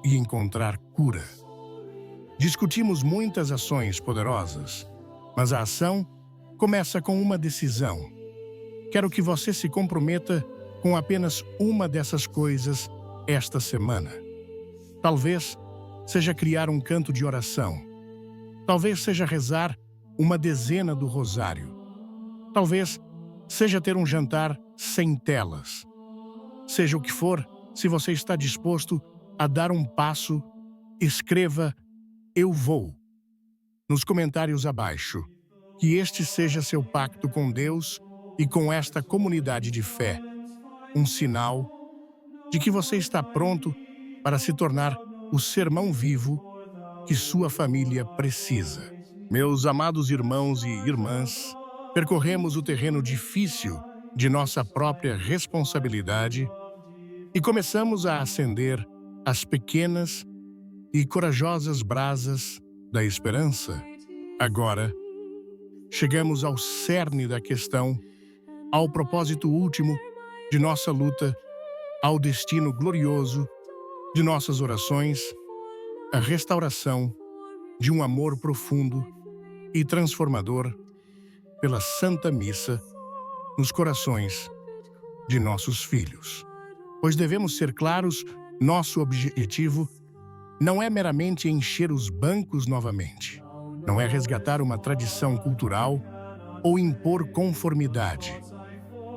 e encontrar cura. Discutimos muitas ações poderosas, mas a ação começa com uma decisão. Quero que você se comprometa com apenas uma dessas coisas esta semana. Talvez seja criar um canto de oração. Talvez seja rezar uma dezena do rosário. Talvez seja ter um jantar sem telas. Seja o que for, se você está disposto a dar um passo, escreva "Eu vou" nos comentários abaixo. Que este seja seu pacto com Deus e com esta comunidade de fé. Um sinal de que você está pronto para se tornar o sermão vivo que sua família precisa. Meus amados irmãos e irmãs, percorremos o terreno difícil de nossa própria responsabilidade e começamos a acender as pequenas e corajosas brasas da esperança. Agora, chegamos ao cerne da questão, ao propósito último de nossa luta, ao destino glorioso de nossas orações, a restauração de um amor profundo e transformador pela Santa Missa nos corações de nossos filhos. Pois devemos ser claros, nosso objetivo não é meramente encher os bancos novamente. Não é resgatar uma tradição cultural ou impor conformidade.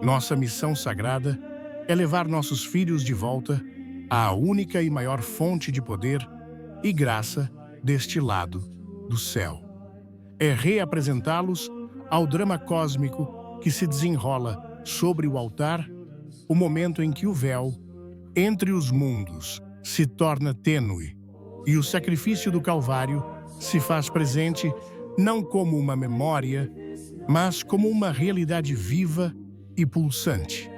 Nossa missão sagrada é levar nossos filhos de volta à única e maior fonte de poder e graça deste lado do céu. É reapresentá-los ao drama cósmico que se desenrola sobre o altar, o momento em que o véu entre os mundos se torna tênue e o sacrifício do Calvário se faz presente não como uma memória, mas como uma realidade viva e pulsante.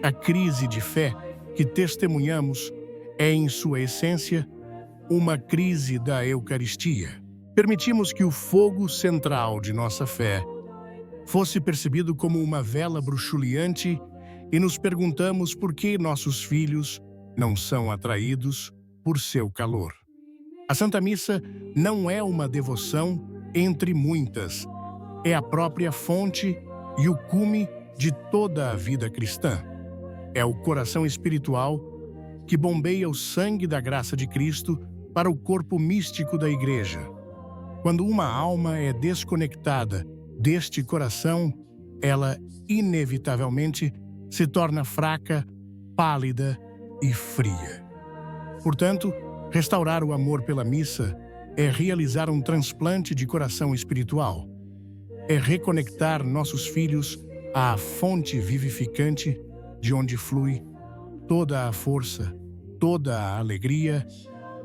A crise de fé que testemunhamos é, em sua essência, uma crise da Eucaristia. Permitimos que o fogo central de nossa fé fosse percebido como uma vela bruxuleante e nos perguntamos por que nossos filhos não são atraídos por seu calor. A Santa Missa não é uma devoção entre muitas, é a própria fonte e o cume de toda a vida cristã. É o coração espiritual que bombeia o sangue da graça de Cristo para o corpo místico da Igreja. Quando uma alma é desconectada deste coração, ela inevitavelmente se torna fraca, pálida e fria. Portanto, restaurar o amor pela missa é realizar um transplante de coração espiritual. É reconectar nossos filhos à fonte vivificante de onde flui toda a força, toda a alegria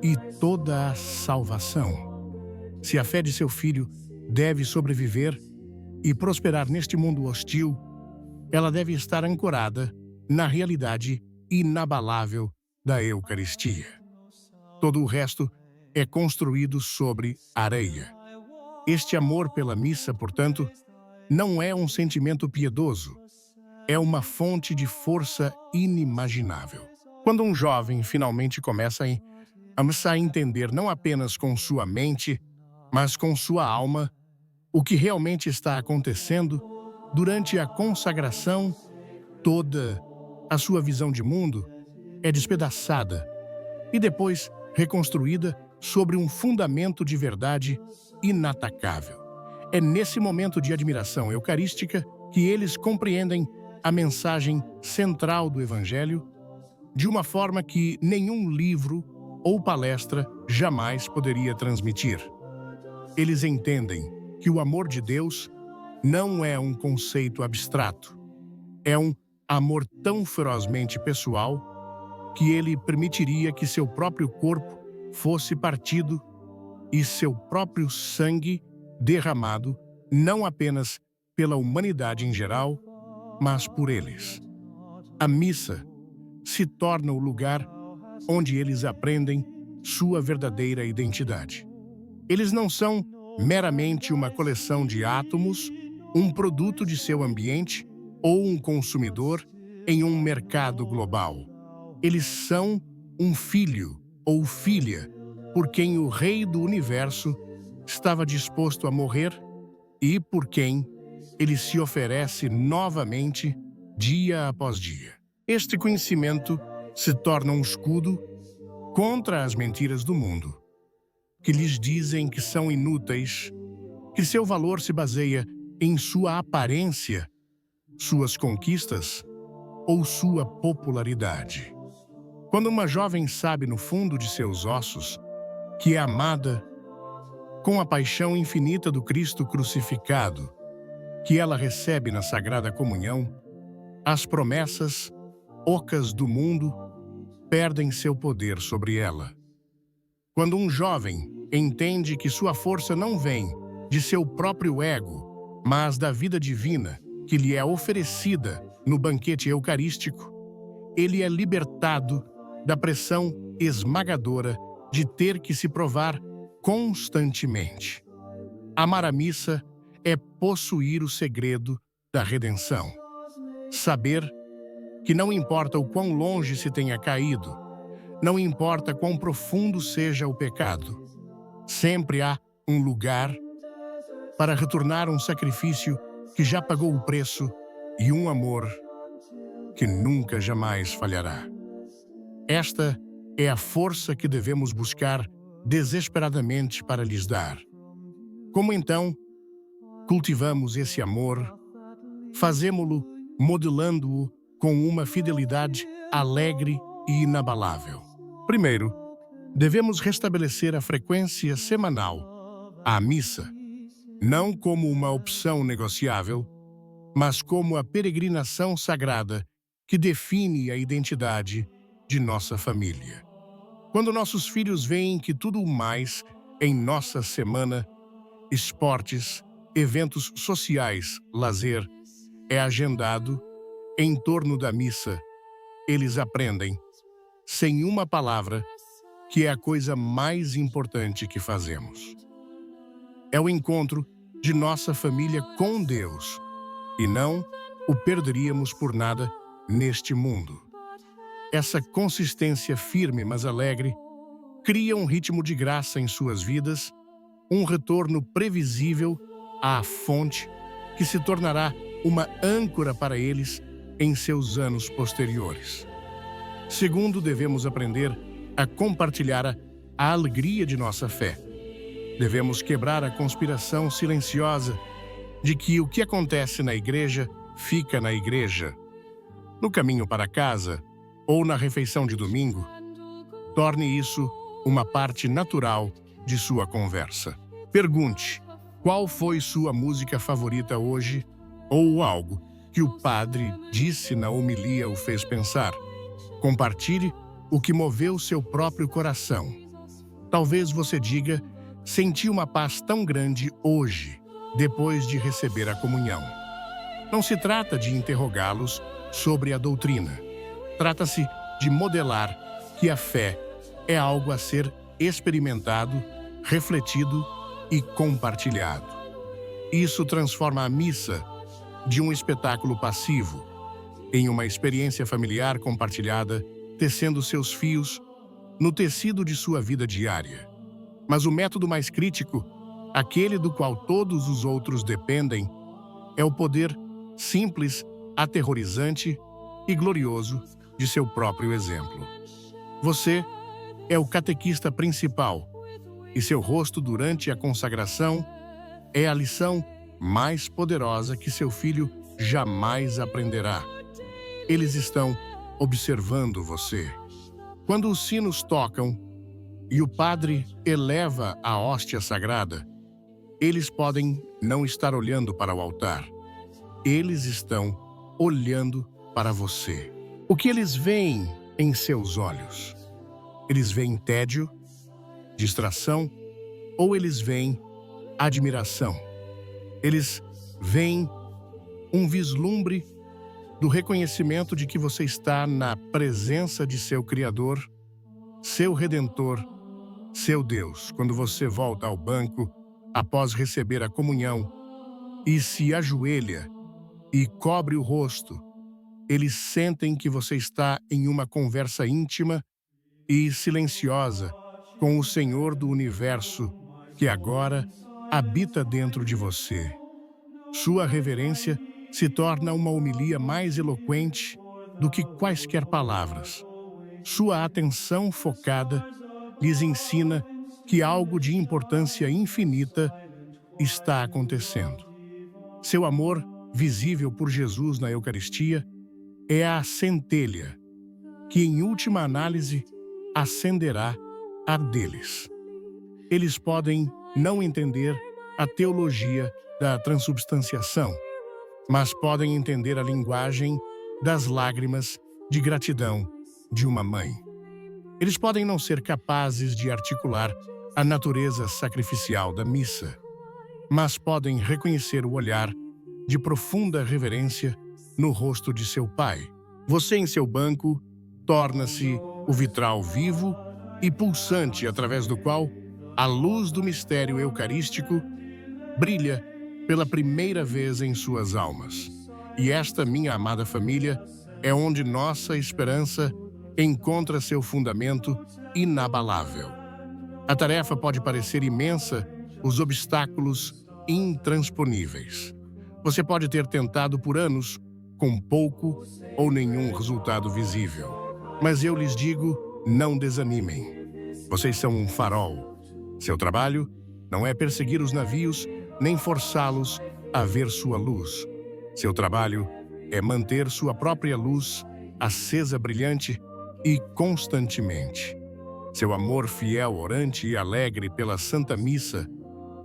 e toda a salvação. Se a fé de seu filho deve sobreviver e prosperar neste mundo hostil, ela deve estar ancorada na realidade inabalável da Eucaristia. Todo o resto é construído sobre areia. Este amor pela missa, portanto, não é um sentimento piedoso, é uma fonte de força inimaginável. Quando um jovem finalmente começa a entender não apenas com sua mente, mas com sua alma, o que realmente está acontecendo, durante a consagração, toda a sua visão de mundo é despedaçada e depois reconstruída sobre um fundamento de verdade inatacável. É nesse momento de admiração eucarística que eles compreendem a mensagem central do Evangelho de uma forma que nenhum livro ou palestra jamais poderia transmitir. Eles entendem que o amor de Deus não é um conceito abstrato. É um amor tão ferozmente pessoal que ele permitiria que seu próprio corpo fosse partido e seu próprio sangue derramado não apenas pela humanidade em geral, mas por eles. A missa se torna o lugar onde eles aprendem sua verdadeira identidade. Eles não são meramente uma coleção de átomos, um produto de seu ambiente ou um consumidor em um mercado global. Eles são um filho ou filha por quem o Rei do Universo estava disposto a morrer e por quem ele se oferece novamente dia após dia. Este conhecimento se torna um escudo contra as mentiras do mundo, que lhes dizem que são inúteis, que seu valor se baseia em sua aparência, suas conquistas ou sua popularidade. Quando uma jovem sabe no fundo de seus ossos que é amada com a paixão infinita do Cristo crucificado, que ela recebe na Sagrada Comunhão, as promessas ocas do mundo perdem seu poder sobre ela. Quando um jovem entende que sua força não vem de seu próprio ego, mas da vida divina que lhe é oferecida no banquete eucarístico, ele é libertado da pressão esmagadora de ter que se provar constantemente. Amar a missa é possuir o segredo da redenção. Saber que não importa o quão longe se tenha caído, não importa quão profundo seja o pecado, sempre há um lugar para retornar um sacrifício que já pagou o preço e um amor que nunca jamais falhará. Esta é a força que devemos buscar desesperadamente para lhes dar. Como então cultivamos esse amor? Fazemo-lo modelando-o com uma fidelidade alegre e inabalável. Primeiro, devemos restabelecer a frequência semanal à missa, não como uma opção negociável, mas como a peregrinação sagrada que define a identidade de nossa família. Quando nossos filhos veem que tudo mais em nossa semana, esportes, eventos sociais, lazer, é agendado em torno da missa, eles aprendem, sem uma palavra, que é a coisa mais importante que fazemos. É o encontro de nossa família com Deus, e não o perderíamos por nada neste mundo. Essa consistência firme, mas alegre, cria um ritmo de graça em suas vidas, um retorno previsível à fonte que se tornará uma âncora para eles em seus anos posteriores. Segundo, devemos aprender a compartilhar a alegria de nossa fé. Devemos quebrar a conspiração silenciosa de que o que acontece na igreja fica na igreja. No caminho para casa ou na refeição de domingo, torne isso uma parte natural de sua conversa. Pergunte: qual foi sua música favorita hoje? Ou algo que o padre disse na homilia o fez pensar. Compartilhe o que moveu seu próprio coração. Talvez você diga: senti uma paz tão grande hoje, depois de receber a comunhão. Não se trata de interrogá-los sobre a doutrina. Trata-se de modelar que a fé é algo a ser experimentado, refletido e compartilhado. Isso transforma a missa de um espetáculo passivo em uma experiência familiar compartilhada, tecendo seus fios no tecido de sua vida diária. Mas o método mais crítico, aquele do qual todos os outros dependem, é o poder simples, aterrorizante e glorioso de seu próprio exemplo. Você é o catequista principal, e seu rosto durante a consagração é a lição mais poderosa que seu filho jamais aprenderá. Eles estão observando você. Quando os sinos tocam e o padre eleva a hóstia sagrada, eles podem não estar olhando para o altar. Eles estão olhando para você. O que eles veem em seus olhos? Eles veem tédio, distração, ou eles veem admiração? Eles veem um vislumbre do reconhecimento de que você está na presença de seu Criador, seu Redentor, seu Deus. Quando você volta ao banco após receber a comunhão e se ajoelha e cobre o rosto, eles sentem que você está em uma conversa íntima e silenciosa com o Senhor do Universo, que agora habita dentro de você. Sua reverência se torna uma homilia mais eloquente do que quaisquer palavras. Sua atenção focada lhes ensina que algo de importância infinita está acontecendo. Seu amor, visível por Jesus na Eucaristia, é a centelha que, em última análise, acenderá a deles. Eles podem não entender a teologia da transubstanciação, mas podem entender a linguagem das lágrimas de gratidão de uma mãe. Eles podem não ser capazes de articular a natureza sacrificial da missa, mas podem reconhecer o olhar de profunda reverência no rosto de seu pai. Você, em seu banco, torna-se o vitral vivo e pulsante através do qual a luz do mistério eucarístico brilha pela primeira vez em suas almas. E esta, minha amada família, é onde nossa esperança encontra seu fundamento inabalável. A tarefa pode parecer imensa, os obstáculos intransponíveis. Você pode ter tentado por anos, com pouco ou nenhum resultado visível. Mas eu lhes digo, não desanimem. Vocês são um farol. Seu trabalho não é perseguir os navios, nem forçá-los a ver sua luz. Seu trabalho é manter sua própria luz acesa, brilhante e constantemente. Seu amor fiel, orante e alegre pela Santa Missa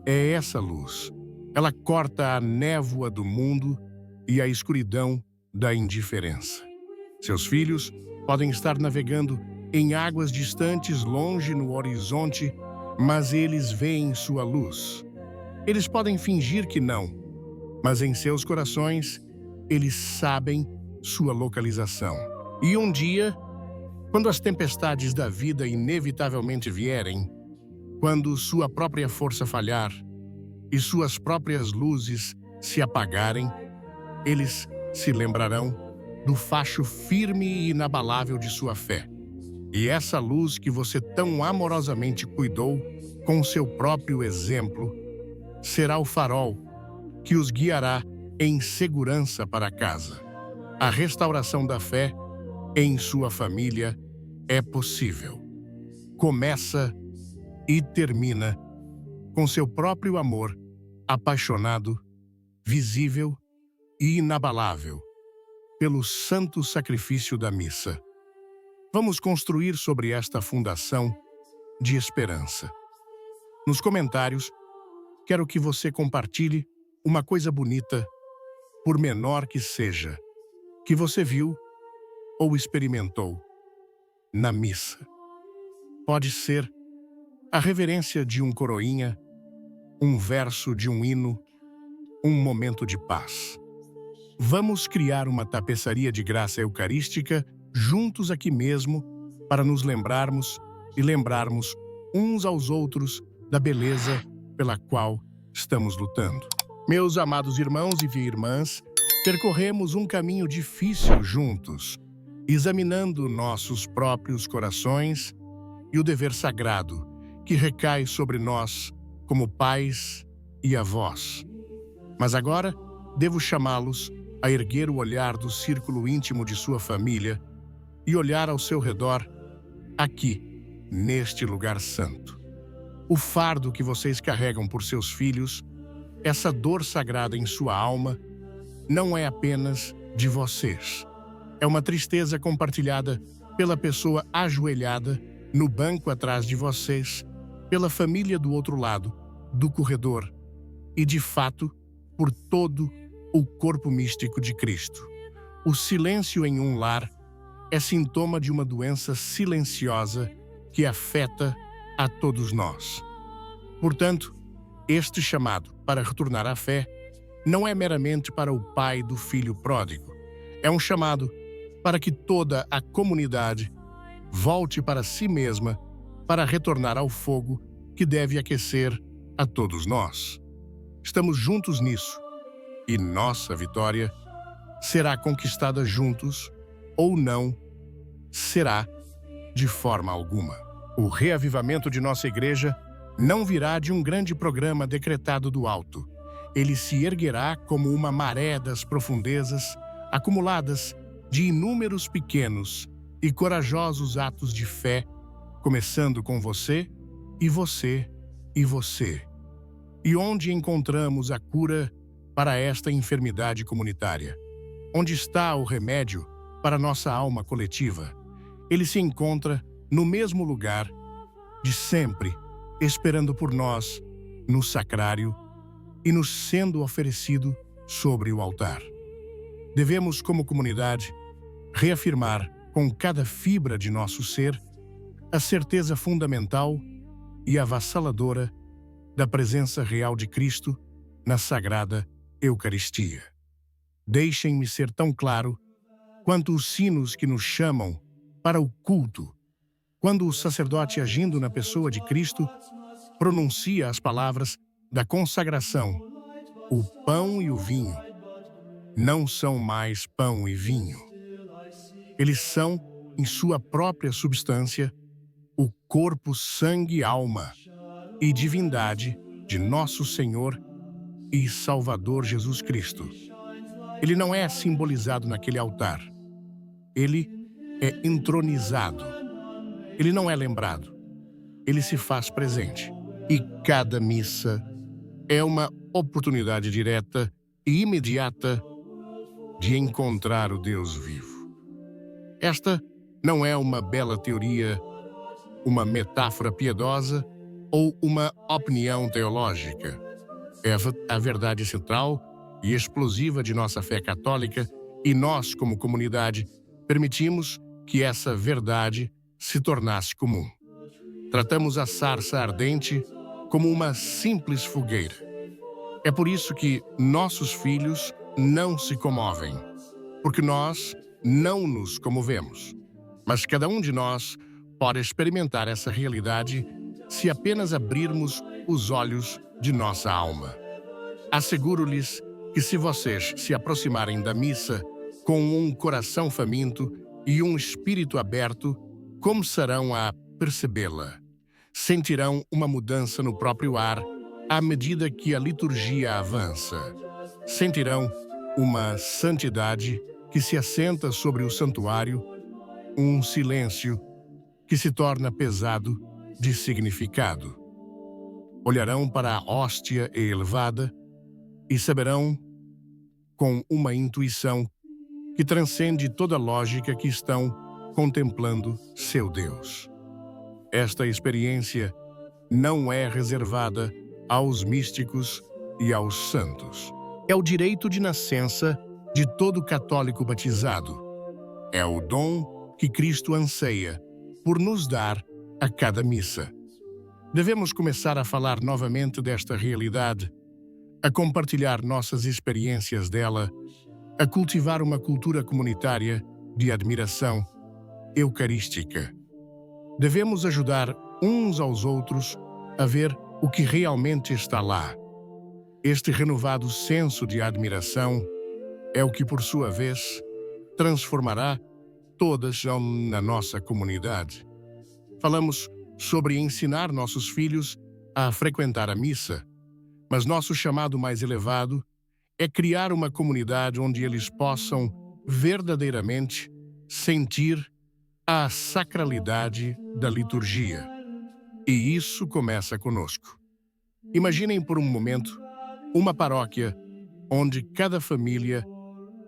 é essa luz. Ela corta a névoa do mundo e a escuridão da indiferença. Seus filhos podem estar navegando em águas distantes, longe no horizonte, mas eles veem sua luz. Eles podem fingir que não, mas em seus corações, eles sabem sua localização. E um dia, quando as tempestades da vida inevitavelmente vierem, quando sua própria força falhar e suas próprias luzes se apagarem, eles se lembrarão do facho firme e inabalável de sua fé. E essa luz que você tão amorosamente cuidou com o seu próprio exemplo será o farol que os guiará em segurança para casa. A restauração da fé em sua família é possível. Começa e termina com seu próprio amor apaixonado, visível e inabalável pelo santo sacrifício da missa. Vamos construir sobre esta fundação de esperança. Nos comentários, quero que você compartilhe uma coisa bonita, por menor que seja, que você viu ou experimentou na missa. Pode ser a reverência de um coroinha, um verso de um hino, um momento de paz. Vamos criar uma tapeçaria de graça eucarística juntos aqui mesmo para nos lembrarmos e lembrarmos uns aos outros da beleza pela qual estamos lutando. Meus amados irmãos e irmãs, percorremos um caminho difícil juntos, examinando nossos próprios corações e o dever sagrado que recai sobre nós como pais e avós. Mas agora devo chamá-los a erguer o olhar do círculo íntimo de sua família e olhar ao seu redor, aqui, neste lugar santo. O fardo que vocês carregam por seus filhos, essa dor sagrada em sua alma, não é apenas de vocês. É uma tristeza compartilhada pela pessoa ajoelhada no banco atrás de vocês, pela família do outro lado do corredor e, de fato, por todo o corpo místico de Cristo. O silêncio em um lar é sintoma de uma doença silenciosa que afeta a todos nós. Portanto, este chamado para retornar à fé não é meramente para o pai do filho pródigo. É um chamado para que toda a comunidade volte para si mesma para retornar ao fogo que deve aquecer a todos nós. Estamos juntos nisso, e nossa vitória será conquistada juntos ou não será de forma alguma. O reavivamento de nossa igreja não virá de um grande programa decretado do alto. Ele se erguerá como uma maré das profundezas, acumuladas de inúmeros pequenos e corajosos atos de fé, começando com você e você e você. E onde encontramos a cura para esta enfermidade comunitária? Onde está o remédio para nossa alma coletiva? Ele se encontra no mesmo lugar de sempre, esperando por nós no sacrário e nos sendo oferecido sobre o altar. Devemos, como comunidade, reafirmar com cada fibra de nosso ser a certeza fundamental e avassaladora da presença real de Cristo na Sagrada Eucaristia. Deixem-me ser tão claro quanto os sinos que nos chamam para o culto, quando o sacerdote, agindo na pessoa de Cristo, pronuncia as palavras da consagração: o pão e o vinho não são mais pão e vinho. Eles são, em sua própria substância, o corpo, sangue, alma e divindade de nosso Senhor e Salvador Jesus Cristo. Ele não é simbolizado naquele altar. Ele é entronizado. Ele não é lembrado. Ele se faz presente. E cada missa é uma oportunidade direta e imediata de encontrar o Deus vivo. Esta não é uma bela teoria, uma metáfora piedosa ou uma opinião teológica. É a verdade central e explosiva de nossa fé católica, e nós, como comunidade, permitimos que essa verdade se tornasse comum. Tratamos a sarça ardente como uma simples fogueira. É por isso que nossos filhos não se comovem, porque nós não nos comovemos. Mas cada um de nós pode experimentar essa realidade se apenas abrirmos os olhos de nossa alma. Asseguro-lhes que, se vocês se aproximarem da missa com um coração faminto e um espírito aberto, começarão a percebê-la. Sentirão uma mudança no próprio ar à medida que a liturgia avança. Sentirão uma santidade que se assenta sobre o santuário, um silêncio que se torna pesado de significado. Olharão para a hóstia elevada e saberão, com uma intuição que transcende toda lógica, que estão contemplando seu Deus. Esta experiência não é reservada aos místicos e aos santos. É o direito de nascença de todo católico batizado. É o dom que Cristo anseia por nos dar a cada missa. Devemos começar a falar novamente desta realidade, a compartilhar nossas experiências dela, a cultivar uma cultura comunitária de admiração eucarística. Devemos ajudar uns aos outros a ver o que realmente está lá. Este renovado senso de admiração é o que, por sua vez, transformará todas na nossa comunidade. Falamos sobre ensinar nossos filhos a frequentar a missa, mas nosso chamado mais elevado é criar uma comunidade onde eles possam verdadeiramente sentir a sacralidade da liturgia. E isso começa conosco. Imaginem por um momento uma paróquia onde cada família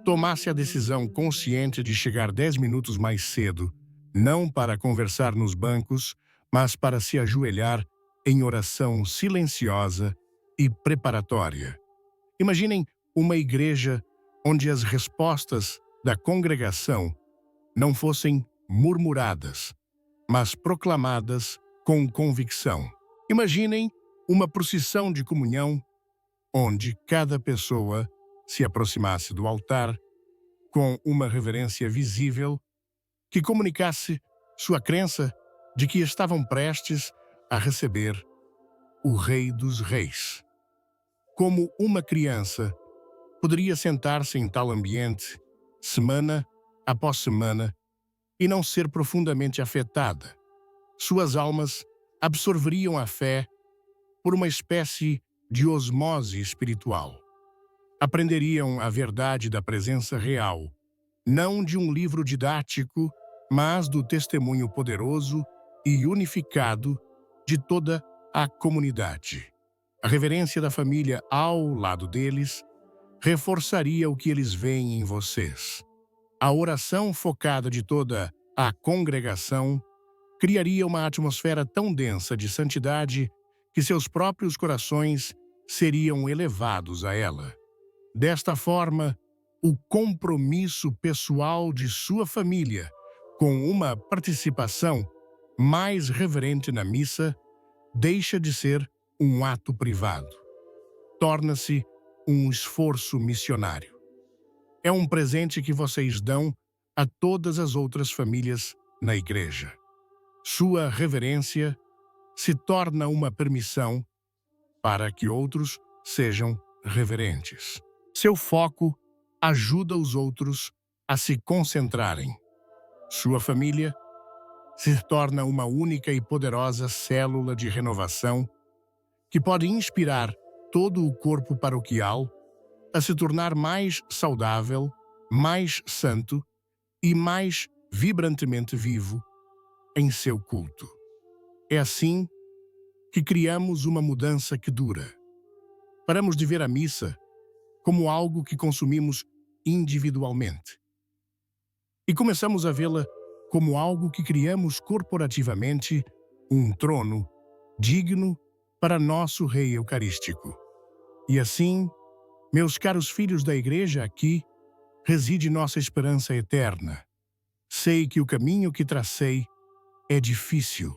tomasse a decisão consciente de chegar 10 minutos mais cedo, não para conversar nos bancos, mas para se ajoelhar em oração silenciosa e preparatória. Imaginem uma igreja onde as respostas da congregação não fossem murmuradas, mas proclamadas com convicção. Imaginem uma procissão de comunhão onde cada pessoa se aproximasse do altar com uma reverência visível que comunicasse sua crença de que estavam prestes a receber o Rei dos Reis. Como uma criança poderia sentar-se em tal ambiente, semana após semana, e não ser profundamente afetada? Suas almas absorveriam a fé por uma espécie de osmose espiritual. Aprenderiam a verdade da presença real, não de um livro didático, mas do testemunho poderoso e unificado de toda a comunidade. A reverência da família ao lado deles reforçaria o que eles veem em vocês. A oração focada de toda a congregação criaria uma atmosfera tão densa de santidade que seus próprios corações seriam elevados a ela. Desta forma, o compromisso pessoal de sua família com uma participação mais reverente na missa deixa de ser um ato privado. Torna-se um esforço missionário. É um presente que vocês dão a todas as outras famílias na igreja. Sua reverência se torna uma permissão para que outros sejam reverentes. Seu foco ajuda os outros a se concentrarem. Sua família se torna uma única e poderosa célula de renovação que pode inspirar todo o corpo paroquial a se tornar mais saudável, mais santo e mais vibrantemente vivo em seu culto. É assim que criamos uma mudança que dura. Paramos de ver a missa como algo que consumimos individualmente e começamos a vê-la como algo que criamos corporativamente, um trono digno para nosso Rei Eucarístico. E assim, meus caros filhos da Igreja, aqui reside nossa esperança eterna. Sei que o caminho que tracei é difícil.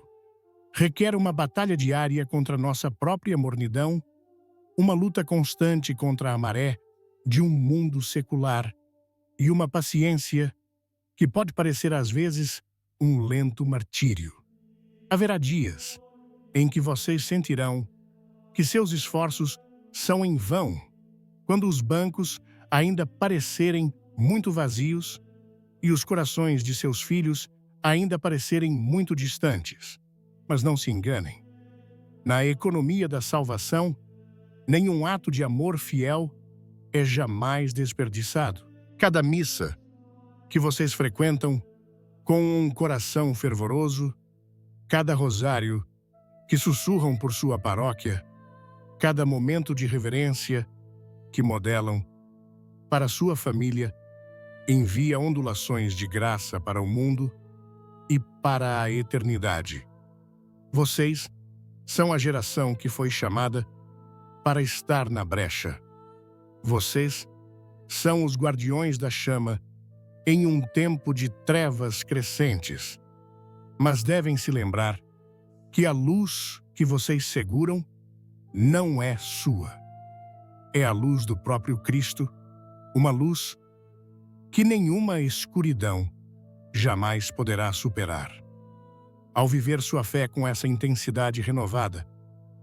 Requer uma batalha diária contra nossa própria mornidão, uma luta constante contra a maré de um mundo secular e uma paciência que pode parecer às vezes um lento martírio. Haverá dias em que vocês sentirão que seus esforços são em vão, quando os bancos ainda parecerem muito vazios e os corações de seus filhos ainda parecerem muito distantes. Mas não se enganem. Na economia da salvação, nenhum ato de amor fiel é jamais desperdiçado. Cada missa que vocês frequentam com um coração fervoroso, cada rosário que sussurram por sua paróquia, cada momento de reverência que modelam para sua família, envia ondulações de graça para o mundo e para a eternidade. Vocês são a geração que foi chamada para estar na brecha. Vocês são os guardiões da chama em um tempo de trevas crescentes. Mas devem se lembrar que a luz que vocês seguram não é sua. É a luz do próprio Cristo, uma luz que nenhuma escuridão jamais poderá superar. Ao viver sua fé com essa intensidade renovada,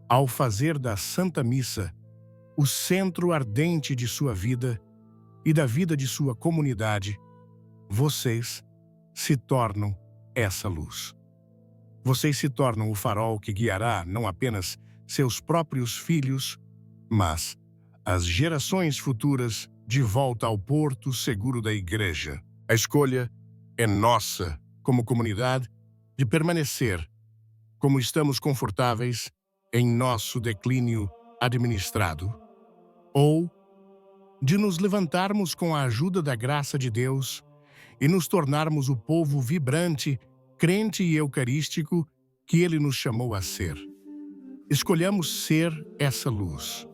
ao fazer da Santa Missa o centro ardente de sua vida e da vida de sua comunidade, vocês se tornam essa luz. Vocês se tornam o farol que guiará não apenas seus próprios filhos, mas as gerações futuras de volta ao porto seguro da Igreja. A escolha é nossa, como comunidade, de permanecer como estamos confortáveis em nosso declínio administrado, ou de nos levantarmos com a ajuda da graça de Deus e nos tornarmos o povo vibrante, crente e eucarístico que Ele nos chamou a ser. Escolhamos ser essa luz.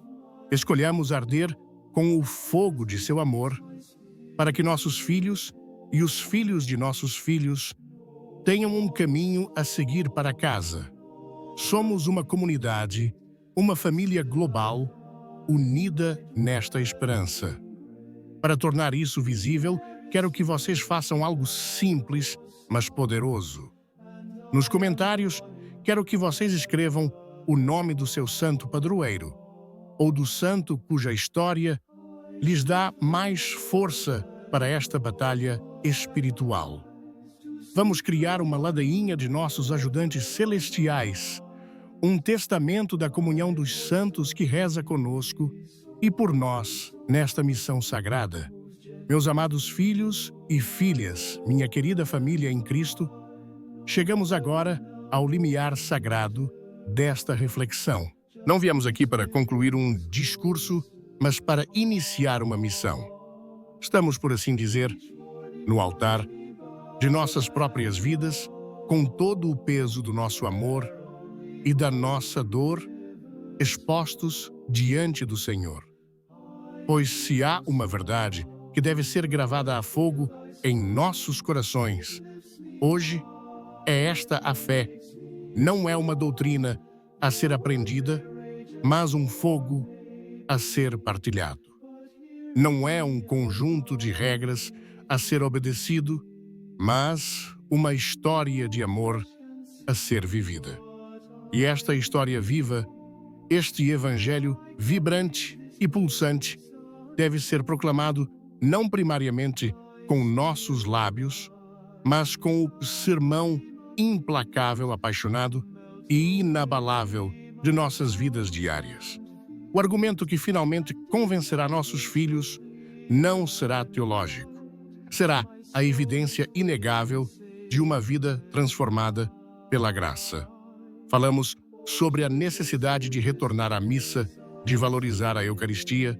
Escolhamos arder com o fogo de seu amor, para que nossos filhos e os filhos de nossos filhos tenham um caminho a seguir para casa. Somos uma comunidade, uma família global, unida nesta esperança. Para tornar isso visível, quero que vocês façam algo simples, mas poderoso. Nos comentários, quero que vocês escrevam o nome do seu santo padroeiro, ou do santo cuja história lhes dá mais força para esta batalha espiritual. Vamos criar uma ladainha de nossos ajudantes celestiais, um testamento da comunhão dos santos que reza conosco e por nós nesta missão sagrada. Meus amados filhos e filhas, minha querida família em Cristo, chegamos agora ao limiar sagrado desta reflexão. Não viemos aqui para concluir um discurso, mas para iniciar uma missão. Estamos, por assim dizer, no altar de nossas próprias vidas, com todo o peso do nosso amor e da nossa dor, expostos diante do Senhor. Pois se há uma verdade que deve ser gravada a fogo em nossos corações, hoje é esta a fé. Não é uma doutrina a ser aprendida, mas um fogo a ser partilhado. Não é um conjunto de regras a ser obedecido, mas uma história de amor a ser vivida. E esta história viva, este evangelho vibrante e pulsante, deve ser proclamado não primariamente com nossos lábios, mas com o sermão implacável, apaixonado e inabalável de nossas vidas diárias. O argumento que finalmente convencerá nossos filhos não será teológico. Será a evidência inegável de uma vida transformada pela graça. Falamos sobre a necessidade de retornar à missa, de valorizar a Eucaristia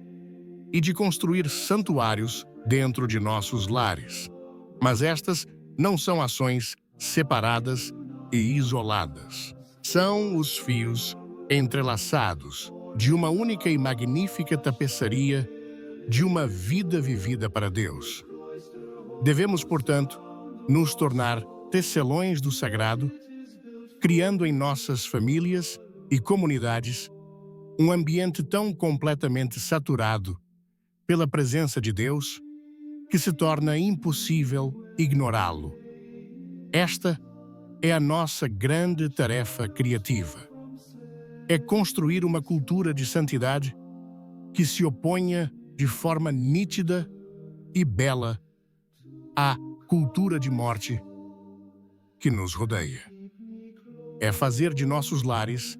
e de construir santuários dentro de nossos lares. Mas estas não são ações separadas e isoladas. São os fios entrelaçados de uma única e magnífica tapeçaria de uma vida vivida para Deus. Devemos, portanto, nos tornar tecelões do sagrado, criando em nossas famílias e comunidades um ambiente tão completamente saturado pela presença de Deus que se torna impossível ignorá-lo. Esta é a nossa grande tarefa criativa. É construir uma cultura de santidade que se oponha de forma nítida e bela à cultura de morte que nos rodeia. É fazer de nossos lares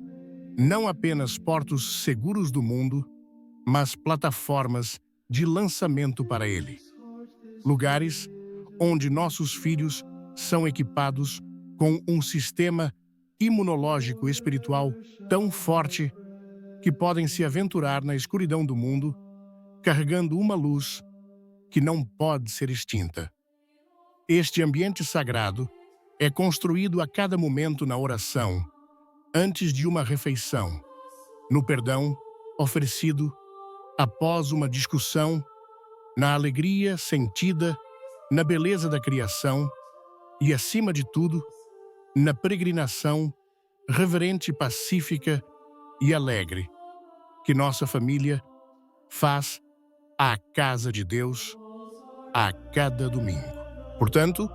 não apenas portos seguros do mundo, mas plataformas de lançamento para ele. Lugares onde nossos filhos são equipados com um sistema imunológico espiritual tão forte que podem se aventurar na escuridão do mundo, carregando uma luz que não pode ser extinta. Este ambiente sagrado é construído a cada momento na oração, antes de uma refeição, no perdão oferecido após uma discussão, na alegria sentida, na beleza da criação e, acima de tudo, na peregrinação reverente, pacífica e alegre que nossa família faz à casa de Deus a cada domingo. Portanto,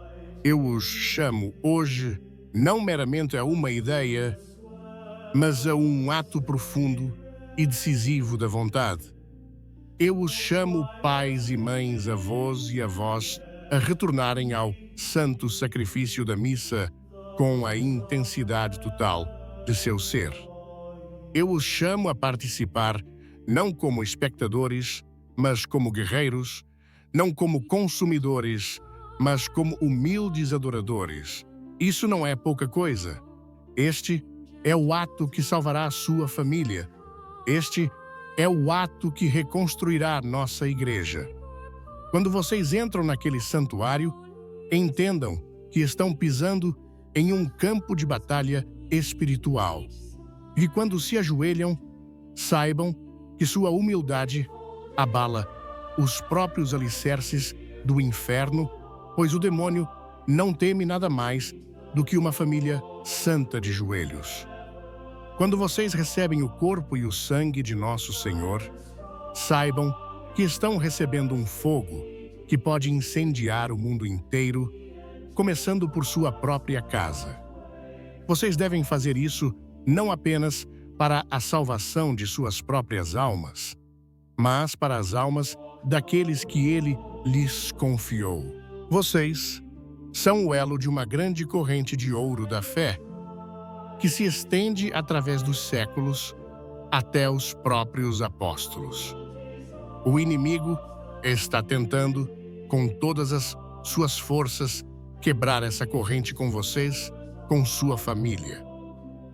eu os chamo hoje não meramente a uma ideia, mas a um ato profundo e decisivo da vontade. Eu os chamo pais e mães, avós e avós a retornarem ao santo sacrifício da missa com a intensidade total de seu ser. Eu os chamo a participar não como espectadores, mas como guerreiros, não como consumidores, mas como humildes adoradores. Isso não é pouca coisa. Este é o ato que salvará a sua família. Este é o ato que reconstruirá nossa igreja. Quando vocês entram naquele santuário, entendam que estão pisando em um campo de batalha espiritual. E quando se ajoelham, saibam que sua humildade abala os próprios alicerces do inferno, pois o demônio não teme nada mais do que uma família santa de joelhos. Quando vocês recebem o corpo e o sangue de nosso Senhor, saibam que estão recebendo um fogo que pode incendiar o mundo inteiro, começando por sua própria casa. Vocês devem fazer isso não apenas para a salvação de suas próprias almas, mas para as almas daqueles que ele lhes confiou. Vocês são o elo de uma grande corrente de ouro da fé, que se estende através dos séculos até os próprios apóstolos. O inimigo está tentando, com todas as suas forças, quebrar essa corrente com vocês, com sua família.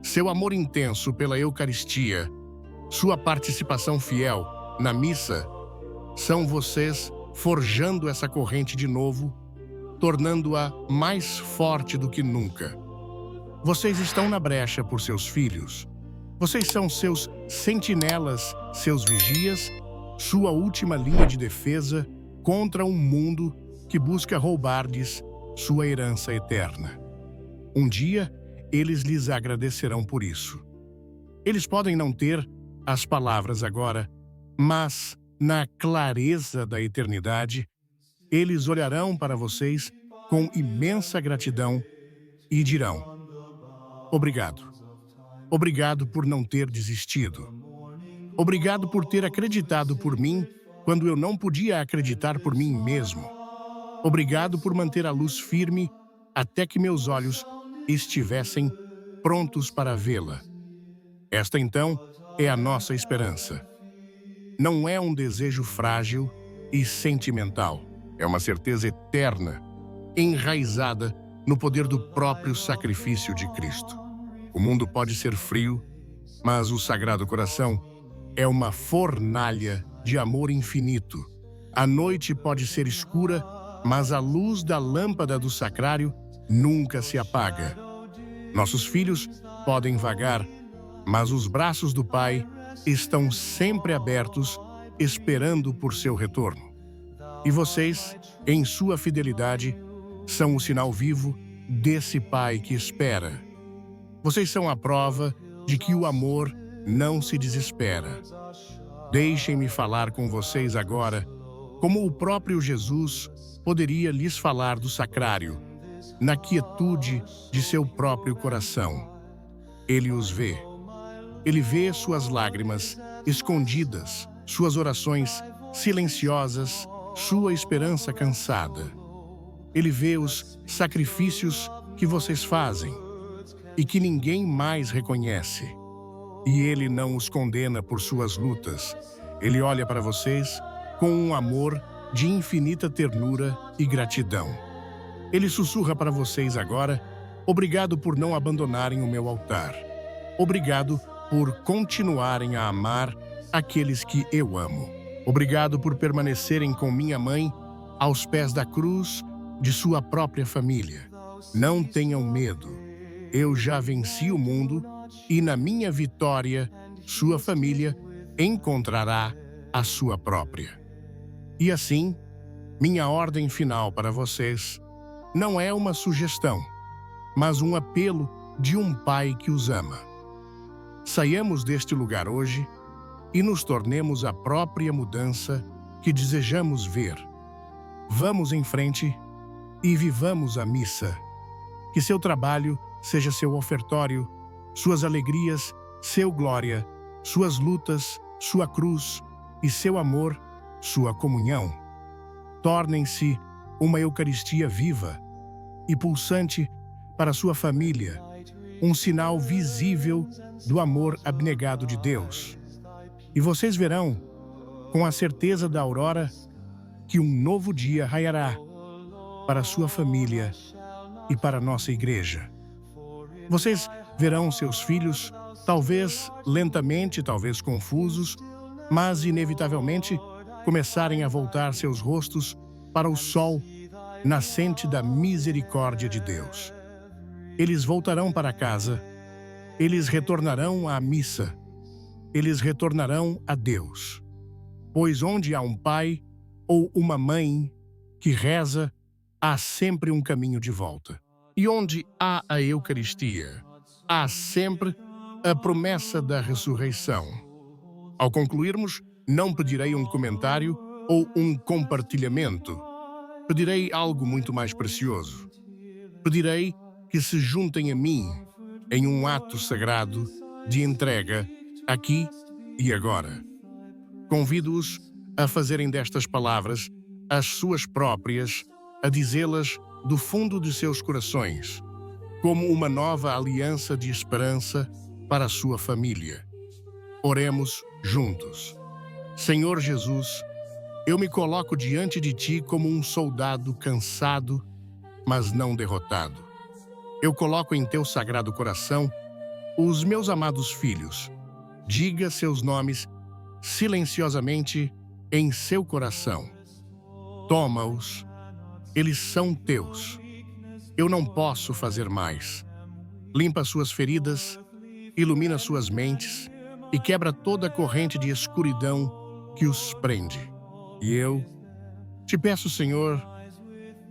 Seu amor intenso pela Eucaristia, sua participação fiel na missa, são vocês forjando essa corrente de novo, tornando-a mais forte do que nunca. Vocês estão na brecha por seus filhos. Vocês são seus sentinelas, seus vigias, sua última linha de defesa contra um mundo que busca roubar-lhes sua herança eterna. Um dia, eles lhes agradecerão por isso. Eles podem não ter as palavras agora, mas, na clareza da eternidade, eles olharão para vocês com imensa gratidão e dirão: obrigado. Obrigado por não ter desistido. Obrigado por ter acreditado por mim quando eu não podia acreditar por mim mesmo. Obrigado por manter a luz firme até que meus olhos estivessem prontos para vê-la. Esta, então, é a nossa esperança. Não é um desejo frágil e sentimental. É uma certeza eterna, enraizada no poder do próprio sacrifício de Cristo. O mundo pode ser frio, mas o Sagrado Coração é uma fornalha de amor infinito. A noite pode ser escura, mas a luz da lâmpada do sacrário nunca se apaga. Nossos filhos podem vagar, mas os braços do Pai estão sempre abertos, esperando por seu retorno. E vocês, em sua fidelidade, são o sinal vivo desse Pai que espera. Vocês são a prova de que o amor não se desespera. Deixem-me falar com vocês agora, como o próprio Jesus poderia lhes falar do sacrário, na quietude de seu próprio coração. Ele os vê. Ele vê suas lágrimas escondidas, suas orações silenciosas, sua esperança cansada. Ele vê os sacrifícios que vocês fazem e que ninguém mais reconhece. E Ele não os condena por suas lutas. Ele olha para vocês com um amor de infinita ternura e gratidão. Ele sussurra para vocês agora: obrigado por não abandonarem o meu altar. Obrigado por continuarem a amar aqueles que eu amo. Obrigado por permanecerem com minha mãe aos pés da cruz de sua própria família. Não tenham medo. Eu já venci o mundo e na minha vitória, sua família encontrará a sua própria. E assim, minha ordem final para vocês não é uma sugestão, mas um apelo de um pai que os ama. Saiamos deste lugar hoje e nos tornemos a própria mudança que desejamos ver. Vamos em frente e vivamos a missa. Que seu trabalho seja seu ofertório, suas alegrias, seu glória, suas lutas, sua cruz e seu amor, sua comunhão. Tornem-se uma Eucaristia viva e pulsante para sua família, um sinal visível do amor abnegado de Deus. E vocês verão, com a certeza da aurora, que um novo dia raiará para sua família e para nossa igreja. Vocês verão seus filhos, talvez lentamente, talvez confusos, mas inevitavelmente começarem a voltar seus rostos para o sol nascente da misericórdia de Deus. Eles voltarão para casa, eles retornarão à missa, eles retornarão a Deus. Pois onde há um pai ou uma mãe que reza, há sempre um caminho de volta. E onde há a Eucaristia, há sempre a promessa da ressurreição. Ao concluirmos, não pedirei um comentário ou um compartilhamento. Pedirei algo muito mais precioso. Pedirei que se juntem a mim em um ato sagrado de entrega aqui e agora. Convido-os a fazerem destas palavras as suas próprias, a dizê-las do fundo de seus corações, como uma nova aliança de esperança para a sua família. Oremos juntos. Senhor Jesus, eu me coloco diante de Ti como um soldado cansado, mas não derrotado. Eu coloco em Teu sagrado coração os meus amados filhos. Diga seus nomes silenciosamente em seu coração. Toma-os. Eles são Teus. Eu não posso fazer mais. Limpa suas feridas, ilumina suas mentes e quebra toda a corrente de escuridão que os prende. E eu te peço, Senhor,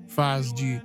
faz de